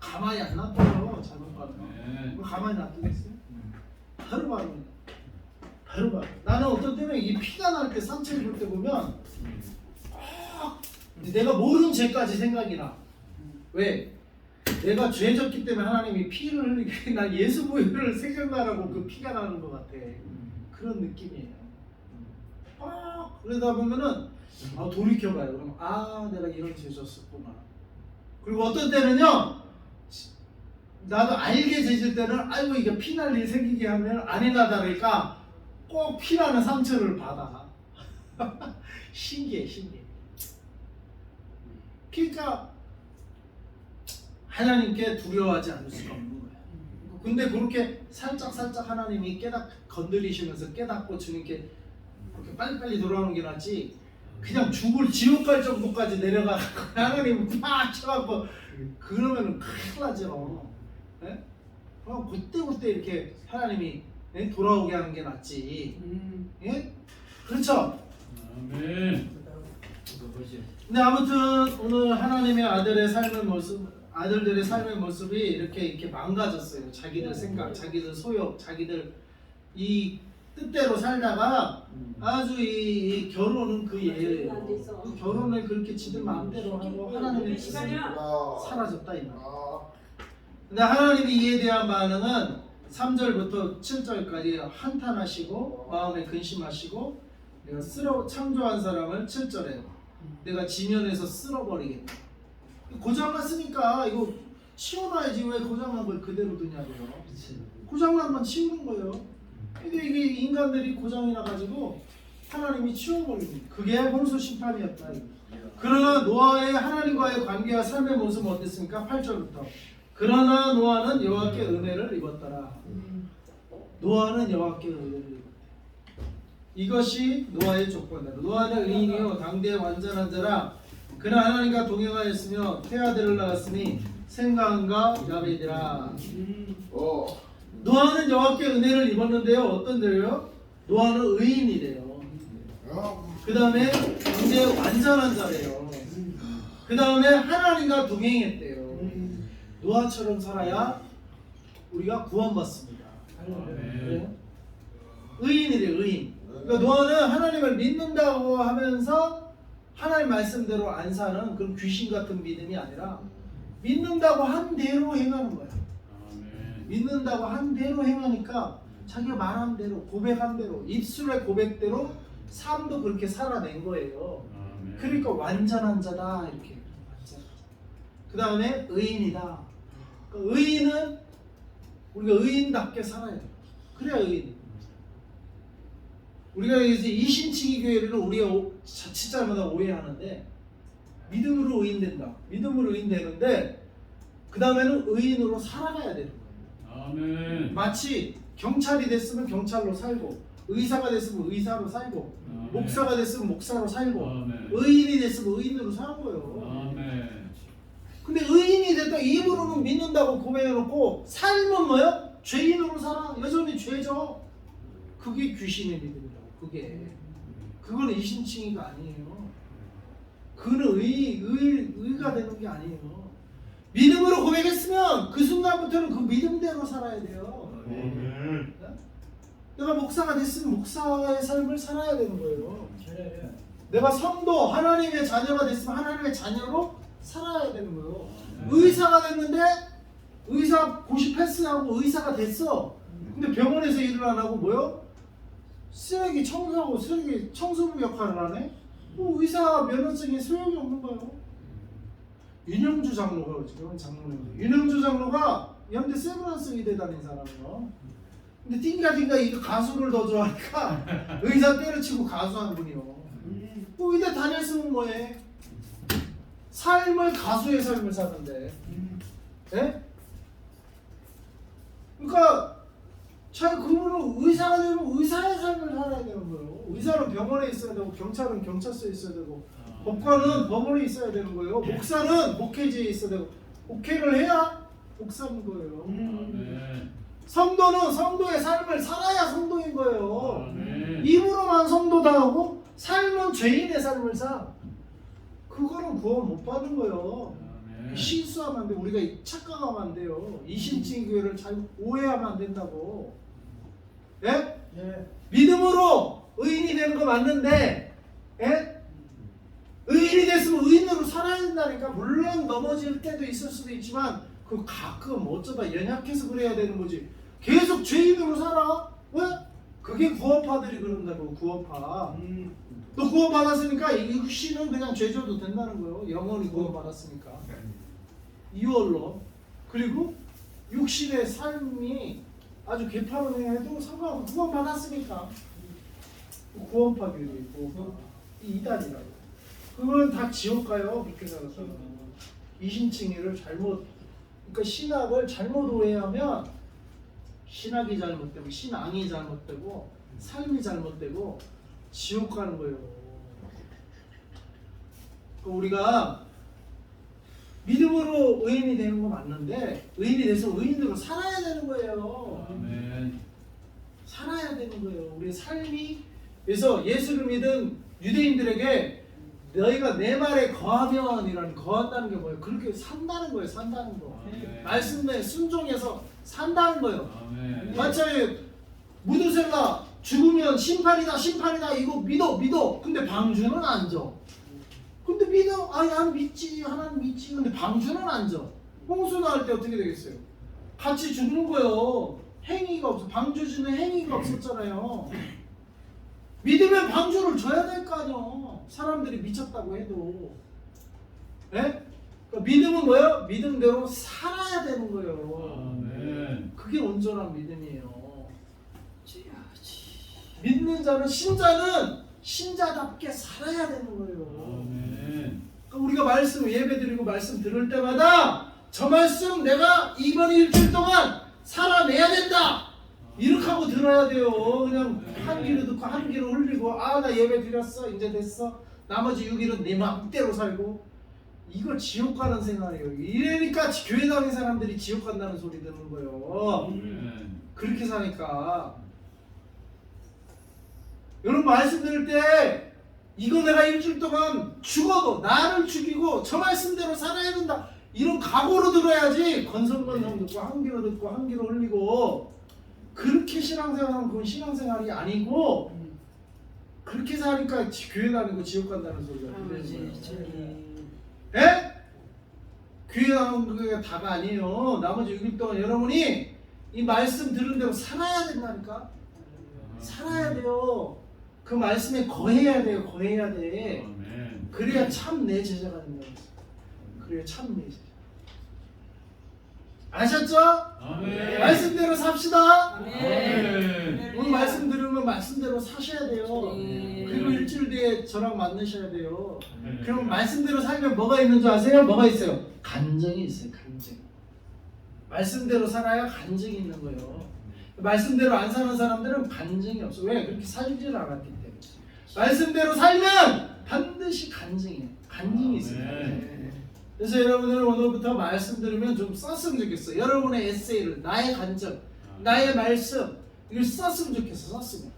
가만히 안 놔둬요. 잘못 가면. 아멘. 가만히 놔두겠어요? 바로 바릅니다. 바로 바로. 나는 어떤 때는 이 피가 날 때 상처 입을 때 보면 내가 모르는 죄까지 생각이 나. 왜? 내가 죄졌기 때문에 하나님이 피를 흘리게 난 예수 보혈을 생각나라고 그 피가 나는 것 같아. 그런 느낌이에요. 그러다 보면은 돌이켜봐요. 그럼 내가 이런 죄 졌었구나. 그리고 어떤 때는요. 나도 알게 죄질 때는 아이고 이게 피날 일 생기게 하면 아니나 다를까 꼭 피나는 상처를 받아. 신기해. 그러니까 하나님께 두려워하지 않을 수가 없는 거야. 근데 그렇게 살짝 하나님이 건드리시면서 깨닫고 주님께 그렇게 빨리빨리 돌아오는 게 낫지. 그냥 죽을 지옥 갈 정도까지 내려가 하나님 막 쳐갖고 그러면은 큰일 나죠. 네? 그럼 그때 이렇게 하나님이 돌아오게 하는 게 낫지. 예? 그렇죠? 아멘. 근데 아무튼 오늘 하나님의 아들들의 삶의 모습이 이렇게 망가졌어요. 자기들 생각, 자기들 소욕, 자기들 이 뜻대로 살다가 아주 이 결혼은 그 예예요. 그 결혼을 그렇게 지들 마음대로 하고 하나님의 뜻이 사라졌다 이 말. 근데 하나님이 이에 대한 반응은 3절부터 7절까지 한탄하시고 마음에 근심하시고 내가 창조한 사람을 7절에 내가 지면에서 쓸어버리겠다. 고장났으니까 이거 치워놔야지 왜 고장난 걸 그대로 두냐고요. 고장난 건 치우는 거예요. 근데 이게 인간들이 고장이 나가지고 하나님이 치워버립니다. 그게 홍수 심판이었다. 그러나 노아의 하나님과의 관계와 삶의 모습은 어땠습니까? 8절부터 그러나 노아는 여호와께 은혜를 입었더라. 노아는 여호와께 은혜를 입었다. 이것이 노아의 조건이다. 노아는 의인이요 당대의 완전한 자라. 그는 하나님과 동행하였으며 태아들을 낳았으니 생강과 야벳이라. 노아는 여호와께 은혜를 입었는데요. 어떤 데요? 노아는 의인이래요. 그 다음에 당대의 완전한 자래요. 그 다음에 하나님과 동행했대요. 노아처럼 살아야 우리가 구원받습니다. 아멘. 의인이래 의인. 그러니까 노아는 하나님을 믿는다고 하면서 하나님 말씀대로 안 사는 그런 귀신 같은 믿음이 아니라 믿는다고 한 대로 행하는 거야. 아멘. 믿는다고 한 대로 행하니까 자기가 말한 대로 고백한 대로 입술의 고백대로 삶도 그렇게 살아낸 거예요. 아멘. 그러니까 완전한 자다 이렇게. 그 다음에 의인이다. 그러니까 의인은 우리가 의인답게 살아야 돼. 그래야 의인. 우리가 이제 이신칭의 교회를 우리가 자칫 잘못하면 오해하는데 믿음으로 의인된다. 믿음으로 의인되는데 그 다음에는 의인으로 살아가야 되는 거예요. 아멘. 마치 경찰이 됐으면 경찰로 살고 의사가 됐으면 의사로 살고 아멘. 목사가 됐으면 목사로 살고 아멘. 의인이 됐으면 의인으로 사는 거예요. 아멘. 근데 의인이 됐다 입으로는 믿는다고 고백해놓고 삶은 뭐요? 죄인으로 살아. 여전히 죄죠. 그게 귀신의 믿음이라고. 그거는 이신칭의가 아니에요. 그거는 의가 되는 게 아니에요. 믿음으로 고백했으면 그 순간부터는 그 믿음대로 살아야 돼요. 아멘. 내가 목사가 됐으면 목사의 삶을 살아야 되는 거예요. 내가 성도 하나님의 자녀가 됐으면 하나님의 자녀로 살아야 되는 거예요. 의사가 됐는데 의사 고시 패스하고 의사가 됐어. 근데 병원에서 일을 안 하고 뭐요? 쓰레기 청소하고 쓰레기 청소부 역할을 하네? 뭐 의사 면허증이 소용이 없는 거예요. 윤영주 장로가 지금 장로님. 윤영주 장로가 현대 세브란스 의대 다닌 사람이에요. 근데 띵가띵가 이거 가수를 더 좋아하니까 의사 때려치고 가수하는 분이요. 뭐 의대 다녔으면 뭐해? 삶을 가수의 삶을 사는데, 예? 그러니까 참 그분은 의사가 되면 의사의 삶을 살아야 되는 거예요. 의사는 병원에 있어야 되고 경찰은 경찰서에 있어야 되고 법관은 법원에 있어야 되는 거예요. 목사는 목회지에 있어야 되고 목회를 해야 목사인 거예요. 아멘. 성도는 성도의 삶을 살아야 성도인 거예요. 아멘. 입으로만 성도다 하고 삶은 죄인의 삶을 사. 그거는 구원 못 받는 거예요. 아멘. 실수하면 안 돼. 우리가 착각하면 안 돼요. 이신칭 교회를 잘 오해하면 안 된다고. 예? 예. 믿음으로 의인이 되는 거 맞는데, 예? 의인이 됐으면 의인으로 살아야 된다니까. 물론 넘어질 때도 있을 수도 있지만 그 가끔 어쩌다 연약해서 그래야 되는 거지. 계속 죄인으로 살아? 왜? 그게 구원파들이 그런다고. 구원파. 너 구원 받았으니까 이 육신은 그냥 죄져도 된다는 거예요. 영원히 구원 받았으니까. 이월로. 그리고 육신의 삶이 아주 개판을 해도 상관없고 구원 받았으니까. 구원파 교회, 구원파. 이 이단이라고. 그건 다 지옥 가요. 그렇게 살았어요. 이신칭의를 잘못, 그러니까 신학을 잘못 오해하면 신학이 잘못되고 신앙이 잘못되고 삶이 잘못되고 지옥 가는 거예요. 우리가 믿음으로 의인이 되는 거 맞는데 의인이 돼서 의인으로 살아야 되는 거예요. 아멘. 살아야 되는 거예요. 우리의 삶이. 그래서 예수를 믿은 유대인들에게 너희가 내 말에 거하면 거한다는 게 뭐예요? 그렇게 산다는 거예요. 산다는 거. 아멘. 말씀에 순종해서 산다는 거예요. 아멘. 마찬가지 무드셀라 죽으면 심판이다 이거 믿어. 근데 방주는 안 져. 근데 믿어. 난 믿지. 하나님 믿지. 근데 방주는 안 져. 홍수 나올 때 어떻게 되겠어요? 같이 죽는 거예요. 행위가 없어. 방주주는 행위가 없었잖아요. 믿으면 방주를 줘야 될 거 아니야. 사람들이 미쳤다고 해도. 예? 그러니까 믿음은 뭐예요? 믿음대로 살아야 되는 거예요. 아멘. 그게 온전한 믿음이에요. 믿는 자는 신자는 신자답게 살아야 되는 거예요. 아멘. 그러니까 우리가 말씀 예배 드리고 말씀 들을 때마다 저 말씀 내가 이번 일주일 동안 살아내야 된다. 이렇게 하고 들어야 돼요. 그냥 한 귀로 듣고 한 귀로 흘리고 나 예배 드렸어 이제 됐어. 나머지 6일은 내 마음대로 살고 이거 지옥 가는 생각이에요. 이러니까 교회 다니는 사람들이 지옥 간다는 소리 듣는 거예요. 아멘. 그렇게 사니까 여러분 말씀 들을 때 이거 내가 일주일 동안 죽어도 나를 죽이고 저 말씀대로 살아야 된다 이런 각오로 들어야지 건성건성 듣고 한 귀로 듣고 한 귀로 흘리고 그렇게 신앙생활하면 그건 신앙생활이 아니고 그렇게 사니까 교회 다니고 지옥 간다는 소리가 들리는 거예요. 예? 교회 나오는 게 다가 아니에요. 나머지 6일 동안 여러분이 이 말씀 들은 대로 살아야 된다니까. 살아야 돼요. 그 말씀에 거해야 돼요. 거해야 돼. 아멘. 그래야 참 내 제자가 된다. 그래야 참 내 제자. 아셨죠? 아멘. 말씀대로 삽시다. 아멘. 오늘 말씀 들으면 말씀대로 사셔야 돼요. 네. 그리고 일주일 뒤에 저랑 만나셔야 돼요. 네. 그럼 말씀대로 살면 뭐가 있는 줄 아세요? 뭐가 있어요? 간증이 있어요. 간증. 말씀대로 살아야 간증이 있는 거예요. 말씀대로 안 사는 사람들은 간증이 없어. 왜? 그렇게 살지를 않았기 때문에. 말씀대로 살면 반드시 간증이에요. 간증이 있어요. 네. 그래서 여러분들 오늘부터 말씀 들으면 좀 썼으면 좋겠어요. 여러분의 에세이를, 나의 간증, 나의 말씀 이걸 썼으면 좋겠어. 썼으면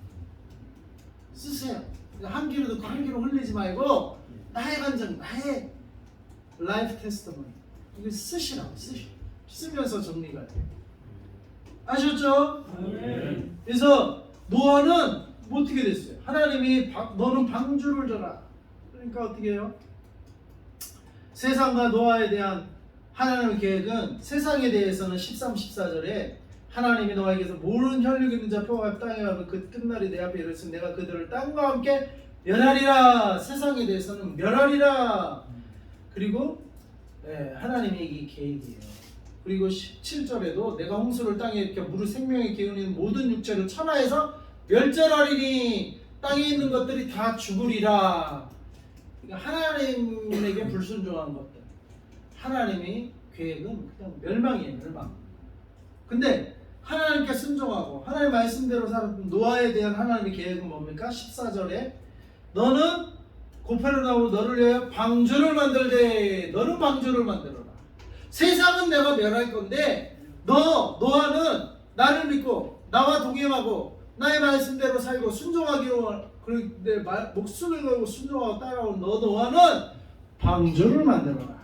쓰세요. 한 귀로 듣고 한 귀로 흘리지 말고 나의 간증, 나의 라이프 테스트먼트 이걸 쓰시라고. 쓰면서 정리가 돼요. 아셨죠? 네. 그래서 노아는 뭐 어떻게 됐어요? 하나님이 너는 방주를 져라. 그러니까 어떻게 해요? 세상과 노아에 대한 하나님의 계획은 세상에 대해서는 13, 14절에 하나님이 노아에게서 모든 혈육 있는 자 표가 땅에 가면 그 끝날이 내 앞에 이르렀으니 내가 그들을 땅과 함께 멸하리라. 세상에 대해서는 멸하리라. 그리고 하나님의 이 계획이에요. 그리고 17절에도 내가 홍수를 땅에 일으켜 물을 생명의 기운이 있는 모든 육체를 천하에서 멸절하리니 땅에 있는 것들이 다 죽으리라. 그러니까 하나님에게 불순종한 것들, 하나님의 계획은 그냥 멸망이에요. 멸망. 근데 하나님께 순종하고 하나님 말씀대로 살았던 노아에 대한 하나님의 계획은 뭡니까? 14절에 너는 고페르나움으로 너를 위하여 방주를 만들되 너는 방주를 만들어라. 세상은 내가 멸할 건데 노아는 나를 믿고 나와 동행하고 나의 말씀대로 살고 순종하기로 그런데 목숨을 걸고 순종하고 따라온 너 노아는 방주를 만들어라.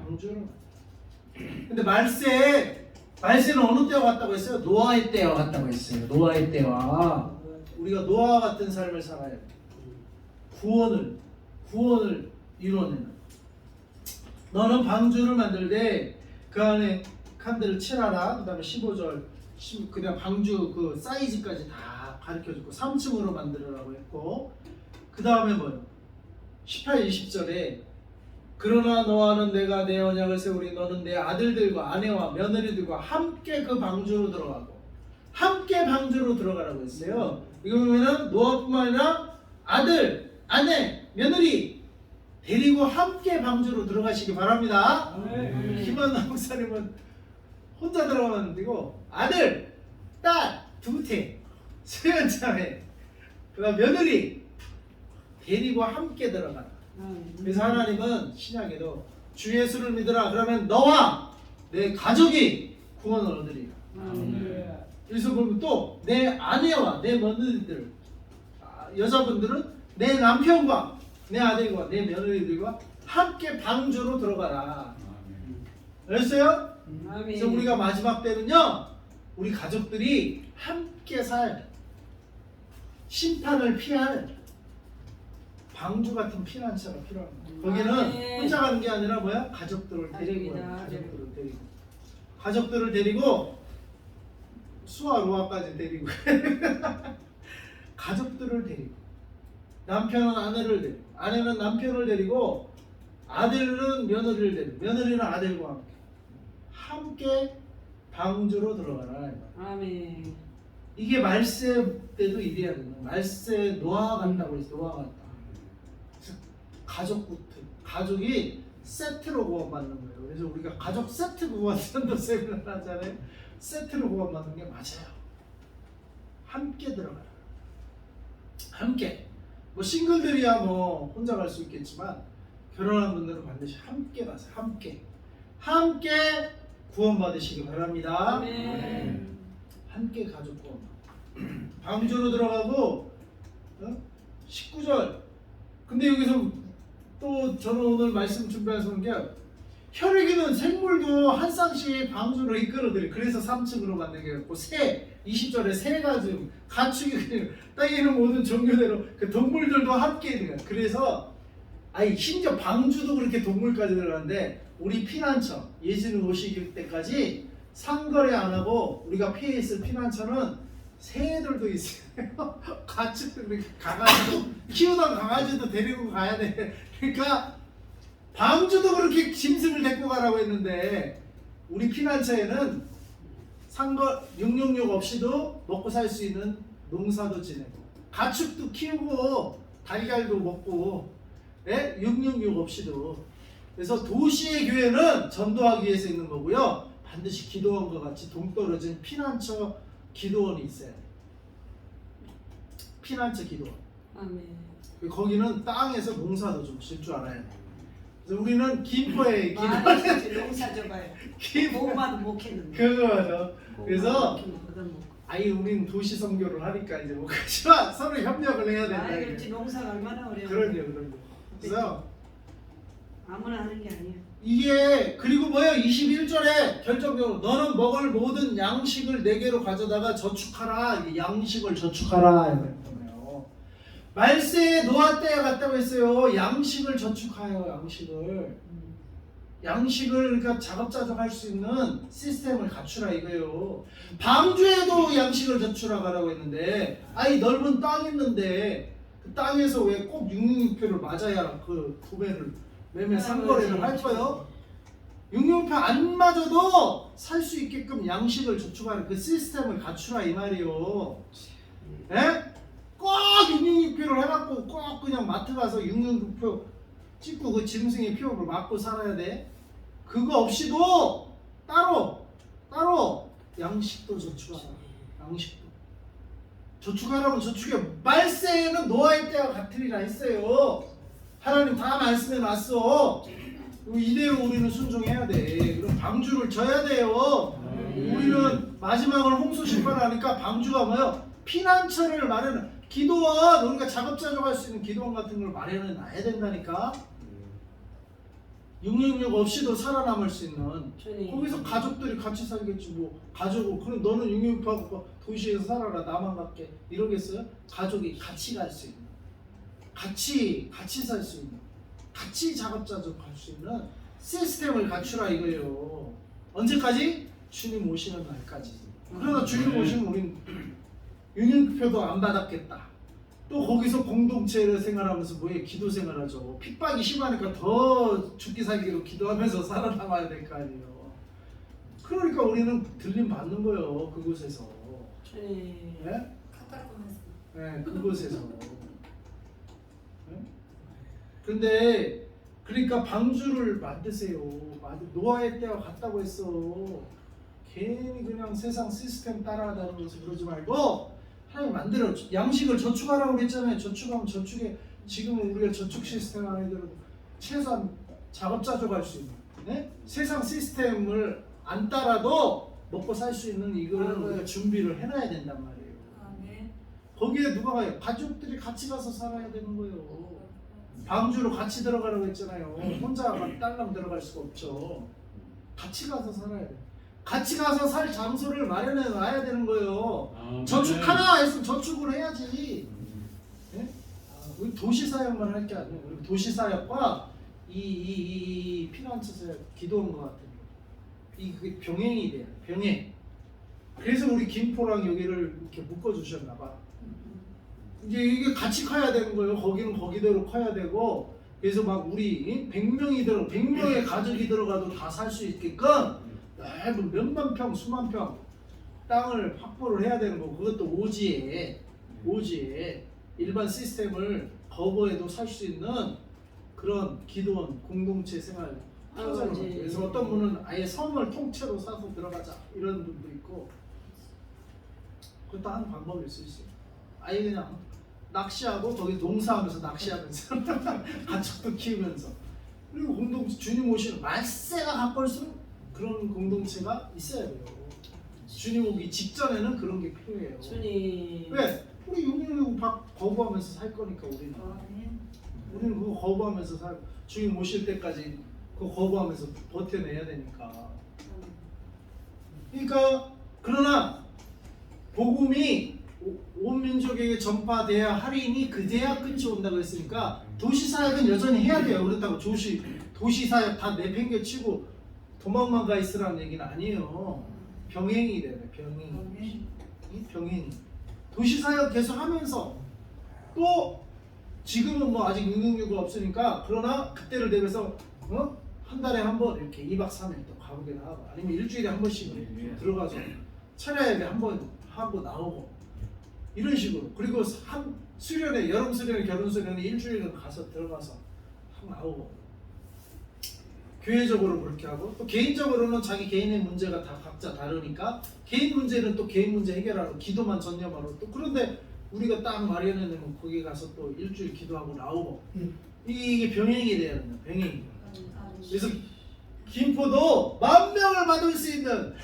방주를 만들어라. 근데 말세는 어느 때와 같다고 했어요? 노아의 때와 같다고 했어요. 노아의 때와 우리가 노아와 같은 삶을 살아야 돼. 구원을 이루어내는. 너는 방주를 만들되 그 안에 칸들을 칠하라. 그 다음에 15절 그냥 방주 그 사이즈까지 다 가르쳐주고 3층으로 만들으라고 했고 그 다음에 뭐요? 18, 20절에 그러나 노아는 내가 내 언약을 세우리 너는 내 아들들과 아내와 며느리들과 함께 그 방주로 들어가고 함께 방주로 들어가라고 했어요. 이거 보면은 노아뿐만 아니라 아들, 아내, 며느리 데리고 함께 방주로 들어가시기 바랍니다. 김한남 목사님은 혼자 들어가면 안 되고 아들, 딸, 두태, 수연자매, 그다음 며느리 데리고 함께 들어가라. 그래서 하나님은 신약에도 주 예수를 믿으라. 그러면 너와 내 가족이 구원을 얻으리라. 그래서 그러면 또 내 아내와 내 며느리들, 여자분들은 내 남편과 내 아들과 내 며느리들과 함께 방주로 들어가라. 알았어요? 그래서 우리가 마지막 때는요, 우리 가족들이 함께 살 심판을 피할 방주 같은 피난처가 필요합니다. 거기는 혼자 가는 게 아니라 뭐야? 가족들을 데리고 가요. 가족들을 데리고 수아 로아까지 데리고 가족들을 데리고 남편은 아내를 데리고 아내는 남편을 데리고 아들은 며느리를 데리고 며느리는 아들과 함께 방주로 들어가라. 아멘. 이게 말세 때도 이래야 된다. 말세 노아가 간다고 해서 노아가 간다. 가족이 세트로 구원받는 거예요. 그래서 우리가 가족 세트 구원 전도 세미나를 하잖아요. 세트로 구원받는 게 맞아요. 함께 들어가라. 함께. 뭐 싱글들이야 뭐 혼자 갈 수 있겠지만 결혼한 분들은 반드시 함께 가세요. 함께 구원받으시기 바랍니다. 아멘. 함께 가족 구원. 방주로 들어가고 19절. 근데 여기서 또 저는 오늘 말씀 준비해서 온 게 혈육이는 생물도 한 쌍씩 방주로 이끌어들이. 그래서 3층으로 만들게 했고 20절에 새가 좀 가축이 땅에 있는 모든 종류대로 그 동물들도 함께 있는 거야. 그래서 심지어 방주도 그렇게 동물까지 들어가는데 우리 피난처 예수님 오시길 때까지 상거래 안 하고 우리가 피해 있을 피난처는 새들도 있어요. 가축도 그렇게 강아지도 키우던 강아지도 데리고 가야 돼. 그러니까 방주도 그렇게 짐승을 데리고 가라고 했는데 우리 피난처에는 666 없이도 먹고 살 수 있는 농사도 지내고 가축도 키우고 달걀도 먹고 666 없이도. 그래서 도시의 교회는 전도하기 위해서 있는 거고요. 반드시 기도원과 같이 동떨어진 피난처 기도원이 있어야 돼요. 피난처 기도원. 아멘. 거기는 땅에서 농사도 좀 질 줄 알아야 돼요. 그래서 우리는 김포에 많이 기도원 진짜 농사 줘봐요. 김포 보고봐도 못 했는데. 그거 맞아. 그래서 얻어먹고. 아예 우리는 도시 선교를 하니까 이제 못 가지만 서로 협력을 해야 된다. 아이 그렇지 농사가 얼마나 어려워. 그럼요. 그래서 아무나 하는 게 아니야. 이게 그리고 뭐야 21절에 결정적으로 너는 먹을 모든 양식을 내게로 가져다가 저축하라. 이게 양식을 저축하라 이랬잖아요. 말세에 노아 때에 갔다고 했어요. 양식을 저축하여 양식을 그러니까 자급자족할 수 있는 시스템을 갖추라 이거예요. 방주에도 양식을 저축하라고 했는데 아이 넓은 땅 있는데 그 땅에서 왜 꼭 666표를 맞아야 그 도매를 매매 상거래를 할 거예요? 666표 안 맞아도 살 수 있게끔 양식을 저축하는 그 시스템을 갖추라 이 말이에요. 예? 꼭 666표를 해갖고 꼭 그냥 마트 가서 666표 찍고 그 짐승의 피부를 맞고 살아야 돼. 그거 없이도 따로 양식도 저축하라. 양식도 저축하라면 저축해. 말세에는 노아의 때와 같으리라 했어요. 하나님 다 말씀해 놨어. 이대로 우리는 순종해야 돼. 그럼 방주를 져야 돼요. 우리는 마지막으로 홍수 심판하니까 방주가 뭐예요? 피난처를 마련해. 기도원, 우리가 작업자족할 수 있는 기도원 같은 걸 마련해 놔야 된다니까. 666 없이도 살아남을 수 있는. 주님. 거기서 가족들이 같이 살겠지 뭐. 가족은 그럼 너는 666하고 도시에서 살아라 나만 갈게 이러겠어요? 가족이 같이 갈 수 있는, 같이 살 수 있는, 같이 작업자족할 수 있는 시스템을 갖추라 이거예요. 언제까지? 주님 오시는 날까지. 그러다 주님 오시면 우린 유년표도 안 받았겠다. 또 거기서 공동체를 생활하면서 뭐해? 기도 생활하죠. 핍박이 심하니까 더 죽기 살기로 기도하면서 살아남아야 될 거 아니에요. 그러니까 우리는 들림 받는 거예요. 그곳에서. 주님. 네? 네, 그곳에서. 네? 근데 그러니까 방주를 만드세요. 노아의 때와 같다고 했어. 괜히 그냥 세상 시스템 따라다니면서 그러지 말고 하나님 만들어. 양식을 저축하라고 그랬잖아요. 저축하면 저축에 지금은 우리가 저축 시스템 안에 들어 최소한 작업자족할 수 있는, 네? 세상 시스템을 안 따라도 먹고 살 수 있는 이거는 우리가 준비를 해놔야 된단 말이에요. 거기에 누가 가요? 가족들이 같이 가서 살아야 되는 거예요. 방주로 같이 들어가라고 했잖아요. 혼자 딸랑 들어갈 수가 없죠. 같이 가서 살아야 돼. 같이 가서 살 장소를 마련해 놔야 되는 거예요. 저축하나 했으면 저축을 해야지. 네? 우리 도시사역만 할 게 아니에요. 우리 도시사역과 이 피난처 사역, 기도원 것 같은 그게 병행이 돼요. 병행. 그래서 우리 김포랑 여기를 이렇게 묶어주셨나 봐. 이제 이게 같이 커야 되는 거예요. 거기는 거기대로 커야 되고. 그래서 막 우리 100명의 가족이 들어가도 다 살 수 있게끔 넓은 몇만 평, 수만 평 땅을 확보를 해야 되는 거고, 그것도 오지에 일반 시스템을 거부해도 살 수 있는 그런 기도원 공동체 생활 편성을 하죠. 그래서 어떤 분은 아예 섬을 통째로 사서 들어가자 이런 분도 있고, 그것도 하는 방법일 수 있어요. 아예 그냥 낚시하고 거기 농사하면서 낚시하면서 가축도 키우면서, 그리고 공동체 주님 오시는 말세가 가까울수록 그런 공동체가 있어야 돼요. 주님 오기 직전에는 그런 게 필요해요. 주님. 왜? 우리 용인을 거부하면서 살 거니까 우리는 그거 거부하면서 살. 주님 오실 때까지 그거 거부하면서 버텨내야 되니까. 그러니까 그러나 복음이 온 민족에게 전파돼야 하리니 그제야 끝이 온다고 했으니까 도시사역은 여전히 해야 돼요. 그렇다고 도시사역 다 내팽개치고 도망만 가 있으라는 얘기는 아니에요. 병행이 돼요. 병행이. 도시사역 계속 하면서 또 지금은 뭐 아직 666가 없으니까, 그러나 그때를 대비해서 한 달에 한 번 이렇게 2박 3일 또 가보기도 하고, 아니면 일주일에 한 번씩 들어가서 철야예배 한 번 하고 나오고 이런 식으로. 그리고 수련회, 여름 수련회, 결혼 수련회 일주일간 가서 들어가서 하고 나오고, 교회적으로 그렇게 하고, 또 개인적으로는 자기 개인의 문제가 다 각자 다르니까 개인 문제는 또 개인 문제 해결하고 기도만 전념하고, 또 그런데 우리가 딱 마련해내면 거기 가서 또 일주일 기도하고 나오고, 이게 병행이 돼야 된다. 병행이. 그래서 김포도 10,000명을 받을 수 있는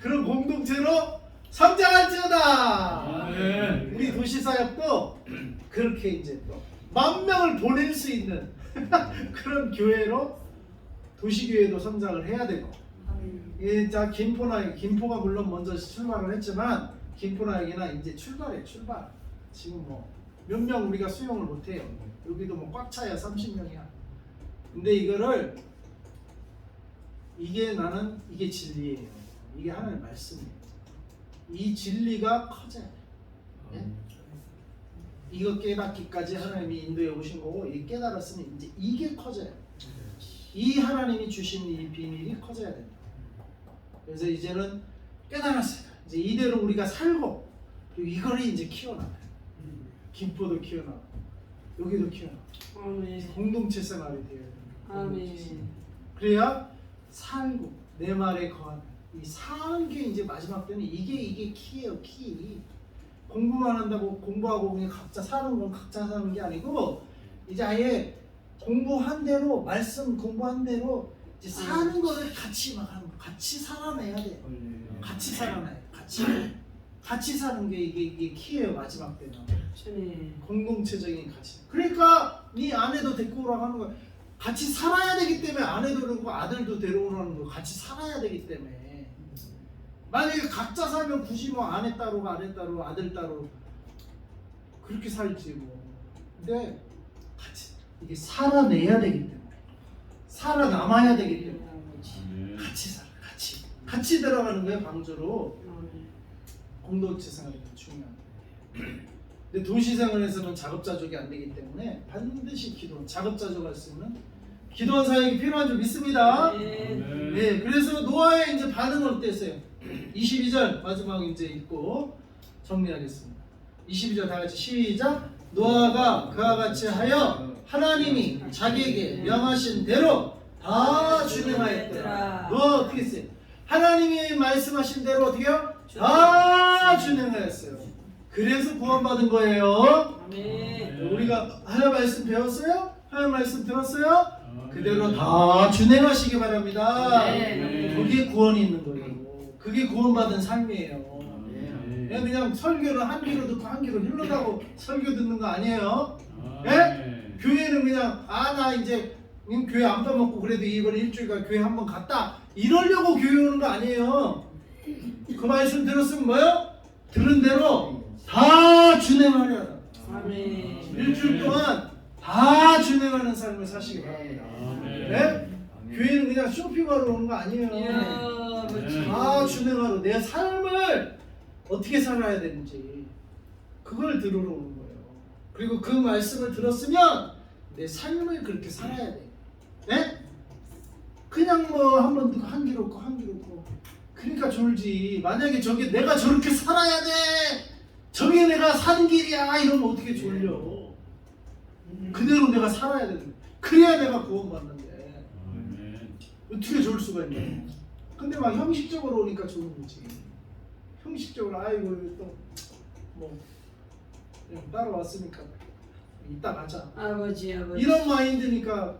그런 공동체로 성장할지어다. 아멘. 우리 도시사역도 그렇게 이제 또 10,000명을 보낼 수 있는 그런 교회로 도시교회도 성장을 해야 되고, 자 김포가 물론 먼저 출발을 했지만 김포나역이나 이제 출발해 출발. 지금 뭐 몇 명 우리가 수용을 못해요. 여기도 뭐 꽉 차야 30명이야. 근데 나는 이게 진리예요. 이게 하나님의 말씀이에요. 이 진리가 커져야 돼. 네? 이거 깨닫기까지 하나님이 인도해 오신 거고, 이 깨달았으면 이제 이게 커져요. 이 하나님이 주신 이 비밀이 커져야 된다. 그래서 이제는 깨달았어요. 이제 이대로 우리가 살고, 그리고 이거를 이제 키워나가요. 김포도 키워나가고, 여기도 키워나가고, 아멘. 공동체 생활이 되어야 됩니다. 아멘. 그래야 살고 내 말에 거하는, 이 사는 게 이제 마지막 때는 이게 키예요. 키. 공부만 한다고 공부하고 그냥 각자 사는 건 각자 사는 게 아니고, 이제 아예 공부한 대로, 말씀 공부한 대로 이제 사는 거를 같이 막 하는 거, 같이 살아내야 돼. 같이 살아내. 같이 사는 게 이게 키예요. 마지막 때는 주님. 공동체적인 가치. 그러니까 네 아내도 데리고 오라고 하는 거야. 같이 살아야 되기 때문에 아내도 그러고 아들도 데려오라는 거. 같이 살아야 되기 때문에. 만약에 각자 살면 굳이 뭐 아내 따로 아들 따로 그렇게 살지 뭐. 근데 같이 이게 살아내야 되기 때문에, 살아남아야 되기 때문에 같이 살아. 같이 들어가는 거예요. 방주로. 공동체 생활이 더 중요합니다. 근데 도시 생활에서는 작업자족이 안 되기 때문에 반드시 작업자족할 수 있는 기도원 사역이 필요한 줄 믿습니다. 네, 그래서 노아의 이제 반응은 어땠어요? 22절 마지막 이제 읽고 정리하겠습니다. 22절 다 같이 시작. 노아가 그와 같이 하여 하나님이 자기에게 명하신 대로 다 준행하였더라. 노아가 어떻게 했어요? 하나님이 말씀하신 대로 어떻게요? 다 준행하였어요. 그래서 구원받은 거예요. 아멘. 우리가 하나님 말씀 배웠어요? 하나님 말씀 들었어요? 그대로 다 준행하시기 바랍니다. 네. 거기에 구원이 있는 거예요. 그게 구원받은 삶이에요. 그냥 설교를 한 귀로 듣고 한 귀로 흘러가고 설교 듣는 거 아니에요. 예? 교회는 그냥 나 이제 교회 안 빠먹고 그래도 이번에 일주일간 교회 한번 갔다 이러려고 교회 오는 거 아니에요. 그 말씀 들었으면 뭐요? 들은 대로 다 준행하려. 아멘. 일주일 동안 다 준행하는 삶을 사시기 바랍니다. 네? 교회는 그냥 쇼핑하러 오는 거 아니에요. 이야, 멋지다. 다 준행하러 내 삶을 어떻게 살아야 되는지 그걸 들으러 오는 거예요. 그리고 그 말씀을 들었으면 내 삶을 그렇게 살아야 돼. 네? 그냥 뭐 한 번 듣고 한 귀로 없고 한 귀로 없고 그러니까 졸지. 만약에 저게 내가 저렇게 살아야 돼, 저게 내가 사는 길이야 이러면 어떻게 졸려. 그대로 내가 살아야 되는 거야. 그래야 내가 구원받는데 어떻게 졸 수가 있냐. 근데 막 형식적으로 오니까 좋은 거지. 형식적으로 아이고 또 뭐 그냥 따라왔으니까 이따 가자 아버지. 이런 마인드니까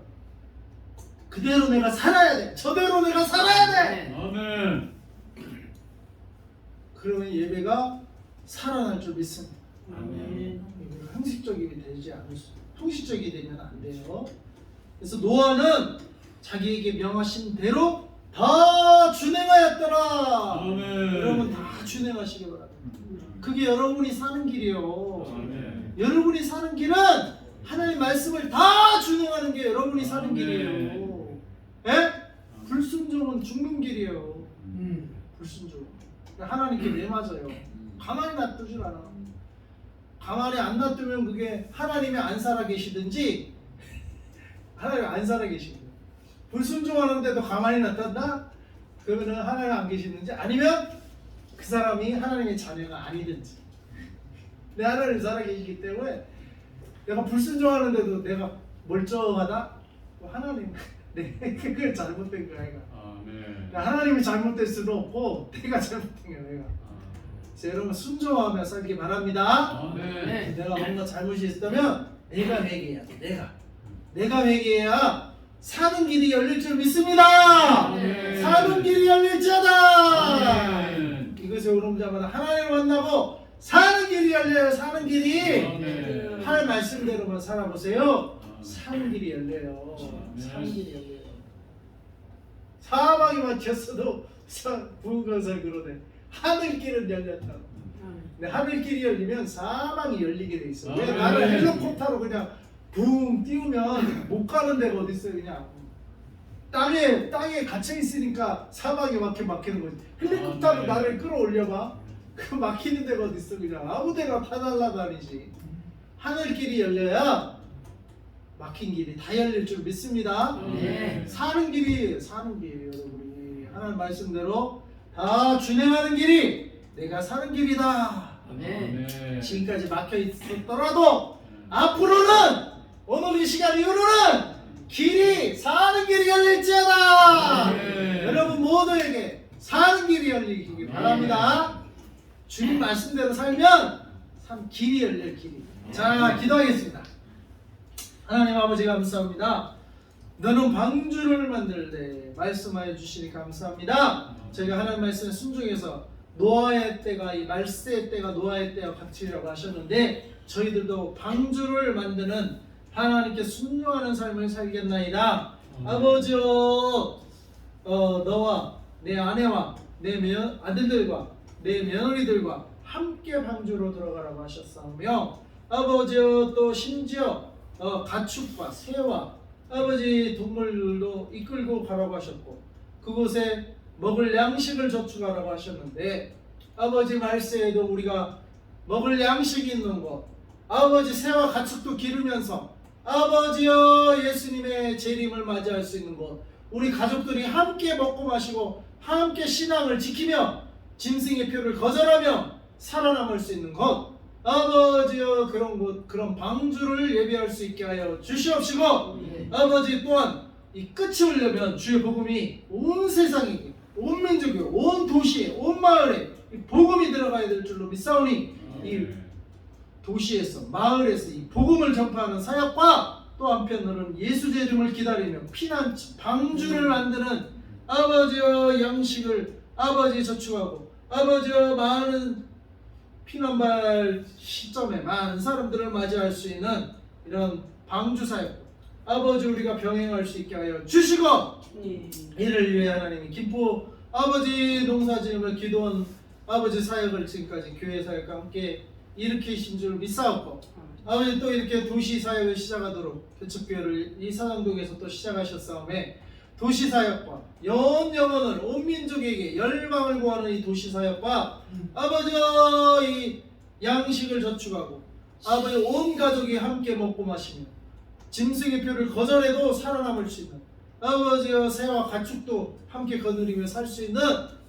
그대로 내가 살아야 돼. 저대로 내가 살아야 돼. 아멘. 그러면 예배가 살아날 줄 믿습니다. 아멘. 예배가 형식적이 되지 않을 수, 형식적이 되면 안 돼요. 그래서 노아는 자기에게 명하신 대로 다 준행하였더라. 아멘. 여러분 다 준행하시기 바랍니다. 그게 여러분이 사는 길이에요. 아멘. 여러분이 사는 길은 하나님 말씀을 다 준행하는 게 여러분이 사는 길이에요. 예? 불순종은 죽는 길이에요. 불순종. 하나님께 내맞아요. 가만히 놔두질 않아. 가만히 안 놔두면 그게 하나님이 안 살아 계시든지 하나님이 안 살아 계시고 불순종하는데도 가만히 놔둔다? 그러면 하나님 안 계시든지 아니면 그 사람이 하나님의 자녀가 아니든지 내 하나님 살아계시기 때문에 내가 불순종하는데도 내가 멀쩡하다? 하나님 그게 잘못된 거야 이거. 아멘. 하나님이 잘못될 수는 없고 내가 잘못된 거야 내가. 자, 여러분 순종하며 살기 바랍니다. 아멘. 내가 뭔가 잘못이 있다면 내가 회개해야 돼. 내가 회개해야 사는 길이 열릴 줄 믿습니다. 아멘. 사는 길이 열릴지어다. 아멘. 이것을 오름자마다 하나님을 만나고 사는 길이 열려요. 사는 길이. 아멘. 할 말씀대로만 살아보세요. 아멘. 사는 길이 열려요. 아멘. 사는 길이 열려요. 사방이 막혔어도 부흥건설 그러네. 하늘길은 열렸다고. 근데 하늘길이 열리면 사방이 열리게 돼 있어. 왜 아멘. 나를 헬리콥터로 그냥 붕 띄우면 못 가는 데가 어디 있어요? 그냥 땅에 갇혀 있으니까 사방이 막히는 거지. 헬리콥터로 아멘. 나를 끌어올려봐. 그 막히는 데가 어디 있어? 그냥 아무데나 타달라다니지. 하늘길이 열려야 막힌 길이 다 열릴 줄 믿습니다. 네. 사는 길이에요. 사는 길이에요, 여러분이. 하나님 말씀대로 다 준행하는 길이 내가 사는 길이다. 아멘. 지금까지 막혀 있었더라도 앞으로는 오늘 이 시간 이후로는 길이 사는 길이 열릴지어다. 아멘. 여러분 모두에게 사는 길이 열리기 바랍니다. 주님 말씀대로 살면 참 길이 열릴 길이. 자, 기도하겠습니다. 하나님 아버지 감사합니다. 너는 방주를 만들되 말씀하여 주시니 감사합니다. 저희가 하나님 말씀에 순종해서 노아의 때가 이 말세의 때가 노아의 때와 같이라고 하셨는데 저희들도 방주를 만드는 하나님께 순종하는 삶을 살겠나이다. 아버지여, 너와 내 아내와 내 아들들과 내 며느리들과 함께 방주로 들어가라고 하셨사오며 아버지여 또 심지어 가축과 새와 아버지 동물들도 이끌고 가라고 하셨고 그곳에 먹을 양식을 저축하라고 하셨는데 아버지 말세에도 우리가 먹을 양식이 있는 곳 아버지 새와 가축도 기르면서 아버지여 예수님의 재림을 맞이할 수 있는 곳 우리 가족들이 함께 먹고 마시고 함께 신앙을 지키며 짐승의 표를 거절하며 살아남을 수 있는 곳 아버지여 그런 곳 그런 방주를 예비할 수 있게 하여 주시옵시고 아버지 또한 이 끝이 오려면 주의 복음이 온 세상에 온 민족에 온 도시에 온 마을에 이 복음이 들어가야 될 줄로 믿사오니 이 도시에서 마을에서 이 복음을 전파하는 사역과 또 한편으로는 예수 재림을 기다리며 피난처 방주를 만드는 아버지여 양식을 아버지 저축하고 아버지여 많은 피난발 시점에 많은 사람들을 맞이할 수 있는 이런 방주 사역 아버지 우리가 병행할 수 있게 하여 주시고 이를 위해 하나님이 김포 아버지 농사지음을 기도한 아버지 사역을 지금까지 교회 사역과 함께 일으키신 줄 믿사옵고 아버지 또 이렇게 도시 사역을 시작하도록 개척교회를 이 사당동에서 또 시작하셨사오매 도시 사역과 영원을 온 민족에게 열방을 구하는 이 도시 사역과 아버지와 이 양식을 저축하고 아버지 온 가족이 함께 먹고 마시며 짐승의 표를 거절해도 살아남을 수 있는 아버지와 새와 가축도 함께 거느리며 살 수 있는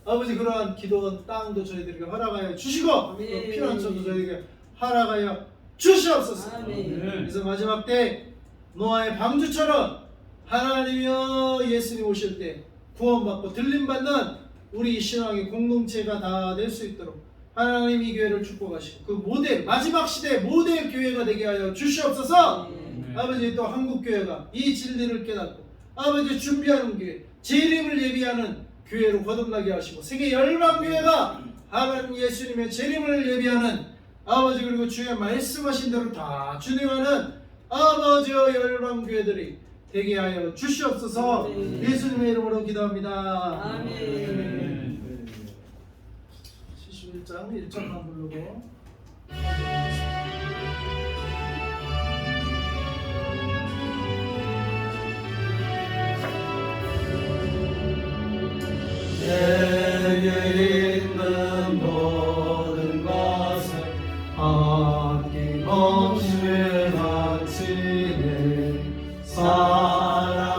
아버지 그러한 기도원 땅도 저희들에게 허락하여 주시고 피난처도 저희에게 허락하여 주시옵소서. 아멘. 그래서 마지막 때 노아의 방주처럼 하나님이여 예수님 오실 때 구원받고 들림받는 우리 신앙의 공동체가 다 될 수 있도록 하나님 이 교회를 축복하시고 그 모델 마지막 시대 모델 교회가 되게 하여 주시옵소서. 아버지 또 한국교회가 이 진리를 깨닫고 아버지 준비하는 교회 재림을 예비하는 교회로 거듭나게 하시고 세계 열방교회가 하나님 예수님의 재림을 예비하는 아버지 그리고 주의 말씀하신 대로 다 준행하는 아버지의 열방교회들이 되게 하여 주시옵소서. 아멘. 예수님의 이름으로 기도합니다. 아멘. 71장 1절만 부르고 내게 있는 모든 것을 아낌없이 바치네 사랑하고